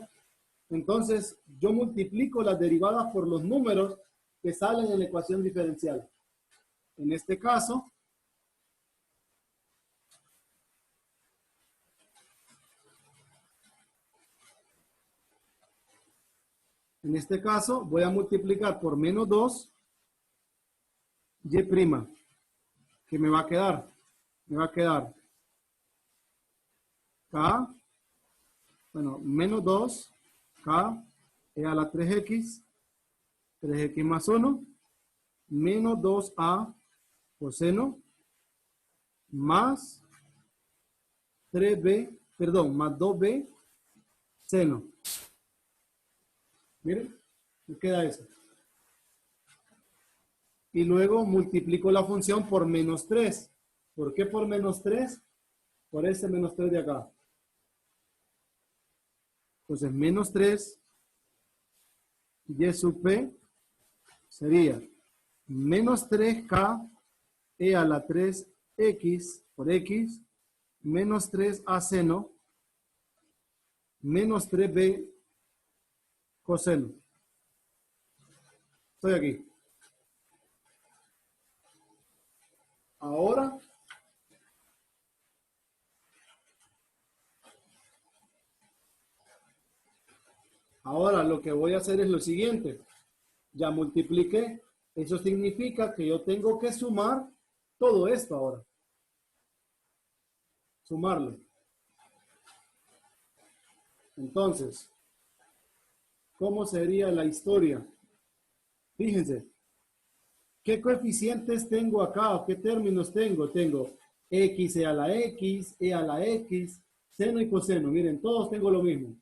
entonces yo multiplico las derivadas por los números que salen en la ecuación diferencial. En este caso, voy a multiplicar por menos 2 y', que me va a quedar. Me va a quedar k, bueno, menos 2, k e a la 3x más 1, menos 2a coseno, más 3b, perdón, más 2b seno. Miren, me queda eso. Y luego multiplico la función por menos 3. ¿Por qué por menos 3? Por este menos 3 de acá. Entonces, menos 3 y sub p sería menos 3k e a la 3x por x menos 3a seno menos 3b coseno. Estoy aquí. Ahora lo que voy a hacer es lo siguiente. Ya multipliqué. Eso significa que yo tengo que sumar todo esto ahora. Sumarlo. Entonces, ¿cómo sería la historia? Fíjense. ¿Qué coeficientes tengo acá? ¿Qué términos tengo? Tengo x e a la x, e a la x, seno y coseno. Miren, todos tengo lo mismo.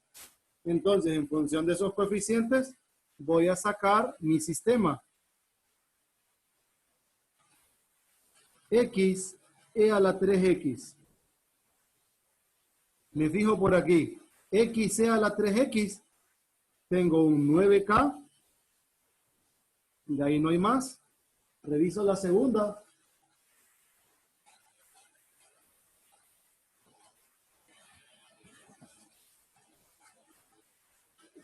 Entonces, en función de esos coeficientes, voy a sacar mi sistema. X e a la 3x. Me fijo por aquí. X e a la 3x. Tengo un 9K. De ahí no hay más. Reviso la segunda.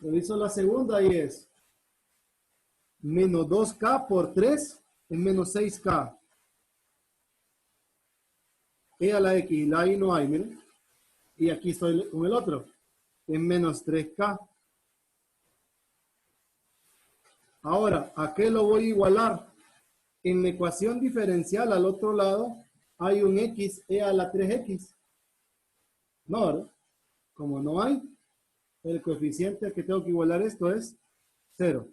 Reviso la segunda y es menos 2K por 3 es menos 6K. E a la X, la I no hay, miren. Y aquí estoy con el otro. Es menos 3K. Ahora, ¿a qué lo voy a igualar? En la ecuación diferencial al otro lado hay un X e a la 3X. No, ¿verdad? Como no hay, el coeficiente que tengo que igualar esto es 0.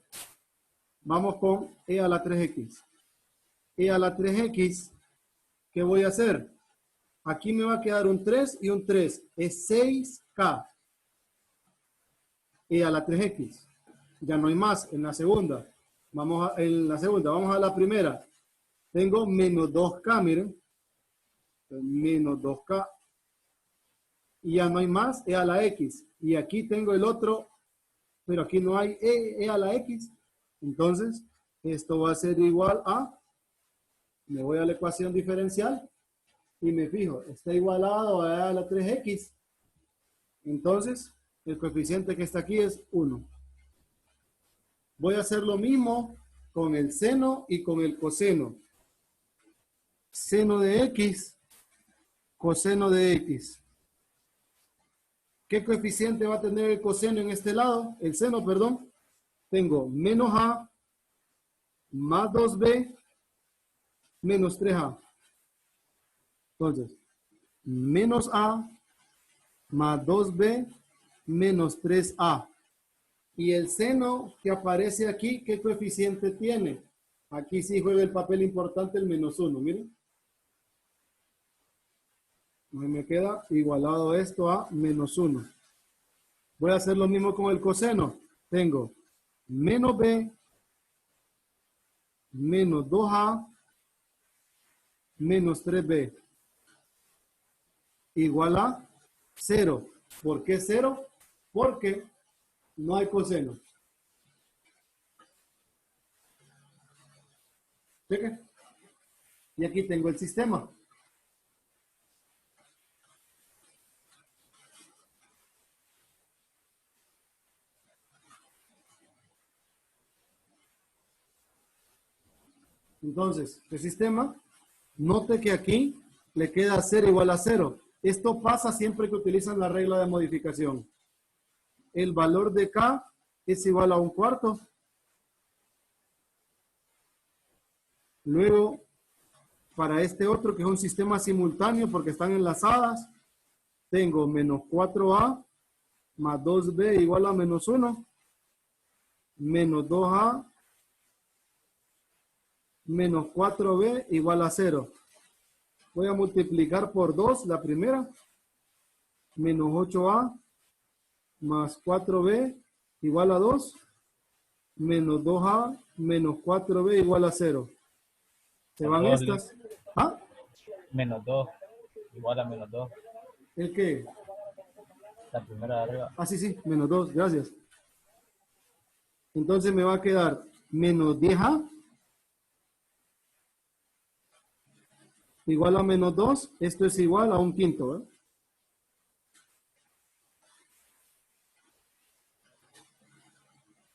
Vamos con e a la 3x. E a la 3x, ¿qué voy a hacer? Aquí me va a quedar un 3 y un 3. Es 6K. E a la 3x. Ya no hay más en la segunda. Vamos a la primera. Tengo menos 2K, miren. Menos 2K. Y ya no hay más e a la x. Y aquí tengo el otro, pero aquí no hay e a la x. Entonces, esto va a ser igual a, me voy a la ecuación diferencial y me fijo, está igualado a e a la 3x. Entonces, el coeficiente que está aquí es 1. Voy a hacer lo mismo con el seno y con el coseno. Seno de x, coseno de x. ¿Qué coeficiente va a tener el coseno en este lado? El seno, perdón. Tengo menos a más 2b menos 3a. Entonces, menos a más 2b menos 3a. Y el seno que aparece aquí, ¿qué coeficiente tiene? Aquí sí juega el papel importante el menos 1, miren. Me queda igualado esto a menos 1. Voy a hacer lo mismo con el coseno. Tengo menos b menos 2a menos 3b igual a 0. ¿Por qué 0? Porque no hay coseno. ¿Cheque? Y aquí tengo el sistema. Entonces, el sistema, note que aquí le queda 0 igual a 0. Esto pasa siempre que utilizan la regla de modificación. El valor de K es igual a 1/4. Luego, para este otro que es un sistema simultáneo porque están enlazadas, tengo menos 4a más 2b igual a menos 1, menos 2a menos 4b igual a 0. Voy a multiplicar por 2 la primera, menos 8a más 4b igual a 2, menos 2a menos 4b igual a 0. Se van estas. ¿Ah? Menos 2 igual a menos 2. ¿El qué? La primera de arriba. Ah, sí, menos 2, gracias. Entonces me va a quedar menos 10a igual a menos 2. Esto es igual a 1/5, ¿eh?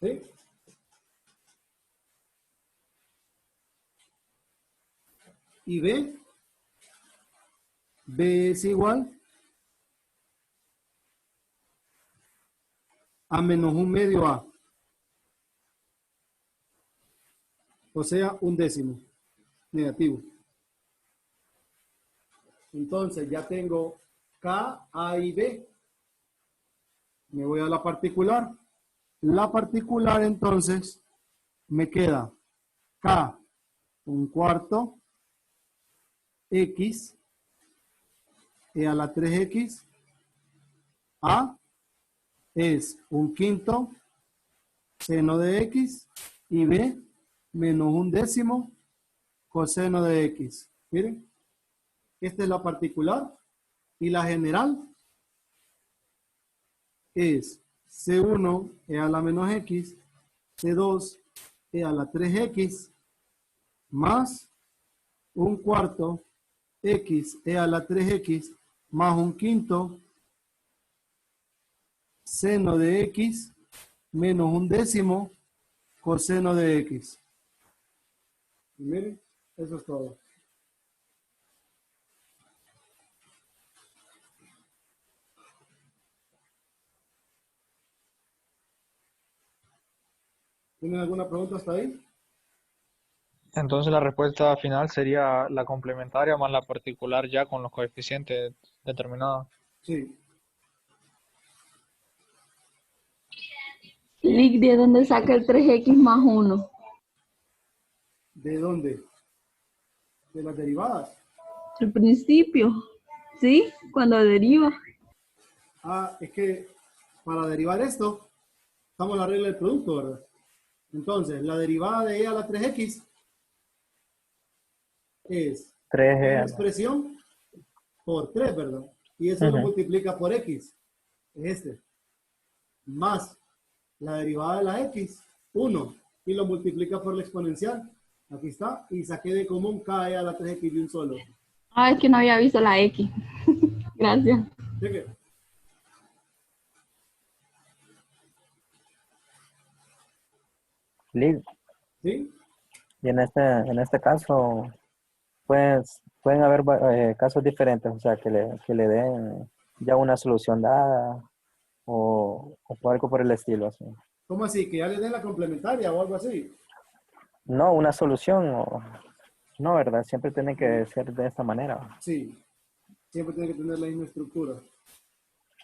¿Sí? Y B es igual a menos 1/2a. O sea, 1/10 negativo. Entonces ya tengo K, A y B. Me voy a la particular. La particular entonces me queda K 1/4 X e a la 3X. A es 1/5 seno de X, y B, menos 1/10 coseno de X. Miren, esta es la particular, y la general es C1 e a la menos X, C2 e a la 3X, más 1/4 X e a la 3X, más 1/5 seno de X, menos 1/10 coseno de X. Y miren, eso es todo. ¿Tienen alguna pregunta hasta ahí? Entonces la respuesta final sería la complementaria más la particular ya con los coeficientes determinados. Sí. Lick, ¿de dónde saca el 3x más 1? ¿De dónde? De las derivadas. Al principio, ¿sí? Cuando deriva. Ah, es que para derivar esto, estamos en la regla del producto, ¿verdad? Entonces, la derivada de e a la 3x es 3e. la expresión por 3, ¿verdad? Y eso lo multiplica por x, es este. Más la derivada de la x, 1, y lo multiplica por la exponencial. Aquí está, y saqué de común k e a la 3x de un solo. Ah, es que no había visto la x. Gracias. Cheque. Lick, ¿Sí? y en este caso, pues, pueden haber casos diferentes, o sea, que le den ya una solución dada o algo por el estilo. Así. ¿Cómo así? ¿Que ya le den la complementaria o algo así? No, una solución, no, ¿verdad? Siempre tiene que ser de esta manera. Sí, siempre tiene que tener la misma estructura.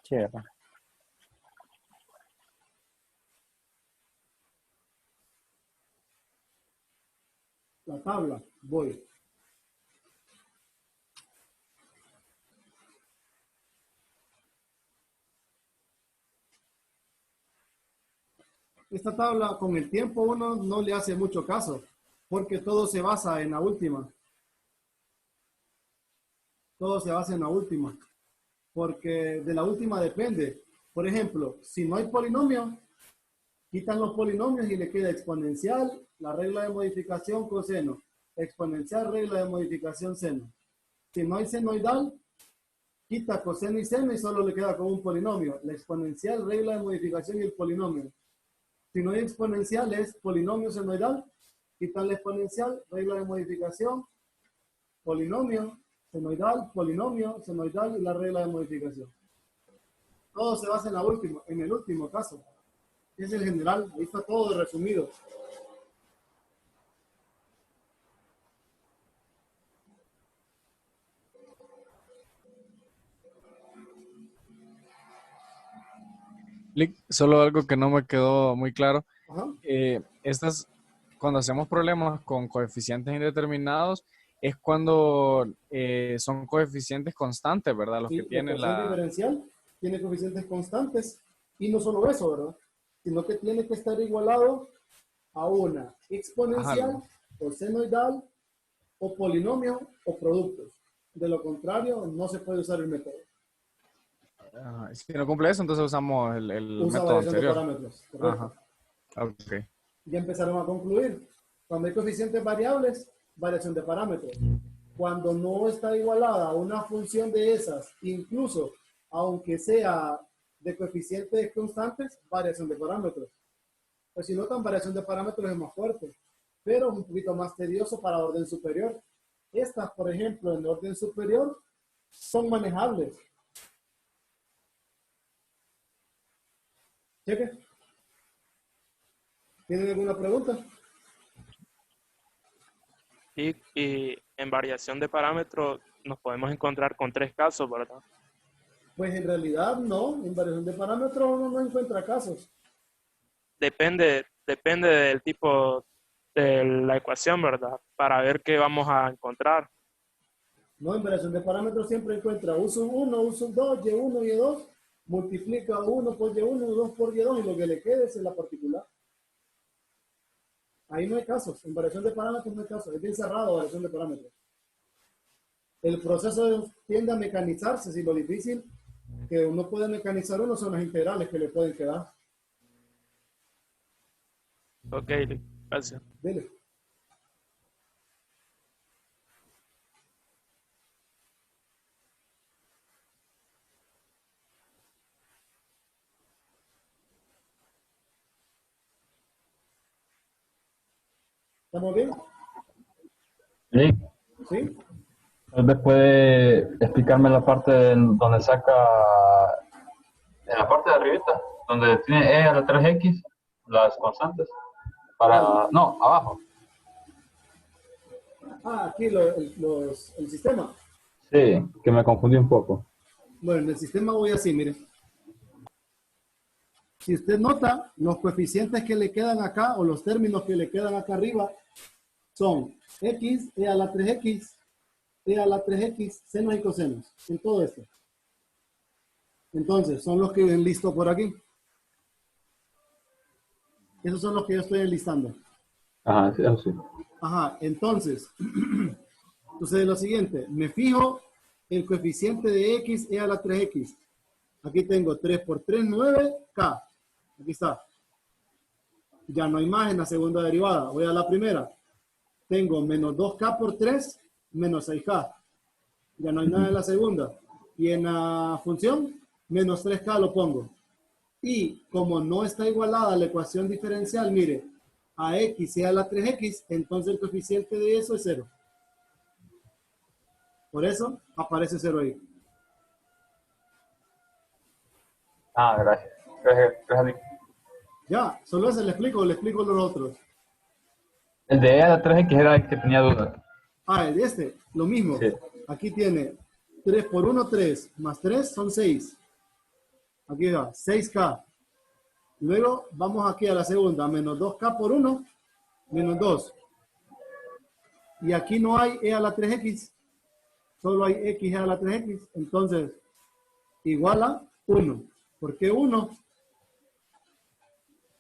Sí, ¿verdad? La tabla, voy. Esta tabla con el tiempo uno no le hace mucho caso, porque todo se basa en la última. Todo se basa en la última, porque de la última depende. Por ejemplo, si no hay polinomio, quitan los polinomios y le queda exponencial, la regla de modificación coseno, exponencial, regla de modificación seno. Si no hay senoidal, quita coseno y seno y solo le queda como un polinomio, la exponencial, regla de modificación y el polinomio. Si no hay exponencial, es polinomio senoidal, quitan la exponencial, regla de modificación, polinomio, senoidal, polinomio, senoidal y la regla de modificación. Todo se basa en el último caso. Es el general, ahí está todo resumido. Solo algo que no me quedó muy claro. Ajá. Cuando hacemos problemas con coeficientes indeterminados, es cuando son coeficientes constantes, ¿verdad? Los Sí, que tienen la ecuación diferencial tiene coeficientes constantes y no solo eso, ¿verdad? Sino que tiene que estar igualado a una exponencial, Ajá. o senoidal, o polinomio, o productos. De lo contrario, no se puede usar el método. Si no cumple eso, entonces usamos el Usa método variación de anterior. parámetros, correcto. Ajá. Ok. Ya empezaron a concluir. Cuando hay coeficientes variables, variación de parámetros. Cuando no está igualada a una función de esas, incluso aunque sea de coeficientes constantes, variación de parámetros. Pues si notan, variación de parámetros es más fuerte, pero un poquito más tedioso para orden superior. Estas, por ejemplo, en orden superior, son manejables. Cheque. ¿Tienen alguna pregunta? Y en variación de parámetros nos podemos encontrar con 3 casos, ¿verdad? Pues en realidad no, en variación de parámetros uno no encuentra casos. Depende del tipo de la ecuación, ¿verdad? Para ver qué vamos a encontrar. No, en variación de parámetros siempre encuentra U sub 1, U sub 2, Y1, Y2, multiplica 1 por Y1, 2 por Y2 y lo que le quede es la particular. Ahí no hay casos. En variación de parámetros no hay casos. Es bien cerrado variación de parámetros. El proceso tiende a mecanizarse. Si lo difícil que uno puede mecanizar uno son las integrales que le pueden quedar. Ok, gracias. Dele. ¿Estamos bien? Sí. ¿Sí? Tal vez puede explicarme la parte donde saca, en la parte de arribita, donde tiene E a la 3X, las constantes, para, no, abajo. Aquí el sistema. Sí, que me confundí un poco. Bueno, en el sistema voy así, mire. Si usted nota, los coeficientes que le quedan acá, o los términos que le quedan acá arriba, son X, E a la 3X, E a la 3X, senos y cosenos, en todo esto. Entonces, son los que ven listo por aquí. Esos son los que yo estoy enlistando. Ajá, sí, eso sí. Ajá, entonces, sucede lo siguiente. Me fijo el coeficiente de X, E a la 3X. Aquí tengo 3 por 3, 9, K. Aquí está. Ya no hay más en la segunda derivada. Voy a la primera. Tengo menos 2K por 3, menos 6K. Ya no hay nada en la segunda. Y en la función, menos 3K lo pongo. Y como no está igualada la ecuación diferencial, mire, a X y a la 3X, entonces el coeficiente de eso es 0. Por eso aparece 0 ahí. Ah, gracias. Gracias. Ya, solo ese le explico los otros. El de E a la 3X era el que tenía duda. El de este, lo mismo. Sí. Aquí tiene 3 por 1, 3, más 3 son 6. Aquí va, 6K. Luego vamos aquí a la segunda, menos 2K por 1, menos 2. Y aquí no hay E a la 3X, solo hay X a la 3X. Entonces, igual a 1. ¿Por qué 1?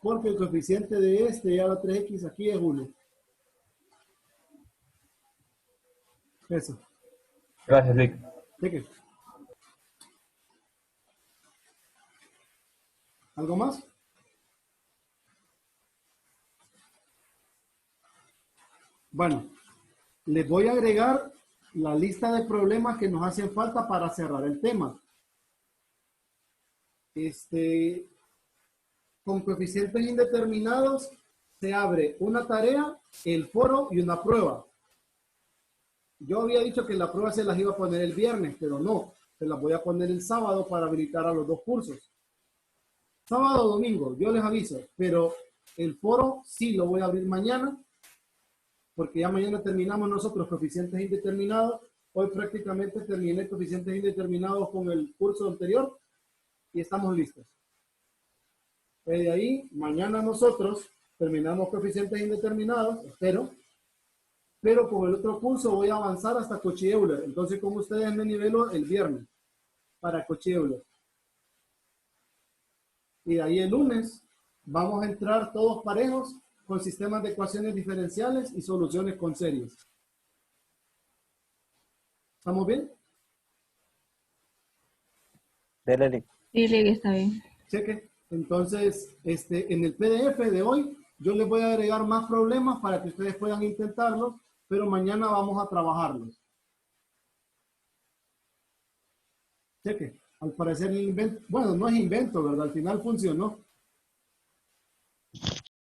Porque el coeficiente de este E a la 3X aquí es 1. Eso. Gracias, Rick. ¿De qué? ¿Algo más? Bueno, les voy a agregar la lista de problemas que nos hacen falta para cerrar el tema. Con coeficientes indeterminados se abre una tarea, el foro y una prueba. Yo había dicho que la prueba se las iba a poner el viernes, pero no, se las voy a poner el sábado para habilitar a los dos cursos. Sábado o domingo, yo les aviso, pero el foro sí lo voy a abrir mañana, porque ya mañana terminamos nosotros coeficientes indeterminados. Hoy prácticamente terminé coeficientes indeterminados con el curso anterior y estamos listos. De ahí, mañana nosotros terminamos coeficientes indeterminados, espero, pero con el otro curso voy a avanzar hasta Cauchy-Euler. Entonces, como ustedes me nivelo el viernes para Cauchy-Euler. Y de ahí el lunes vamos a entrar todos parejos con sistemas de ecuaciones diferenciales y soluciones con series. ¿Estamos bien? Dele. Dile que está bien. Cheque. Entonces, en el PDF de hoy, yo les voy a agregar más problemas para que ustedes puedan intentarlos, pero mañana vamos a trabajarlos. Cheque. Al parecer el invento, bueno, no es invento, ¿verdad? Al final funcionó.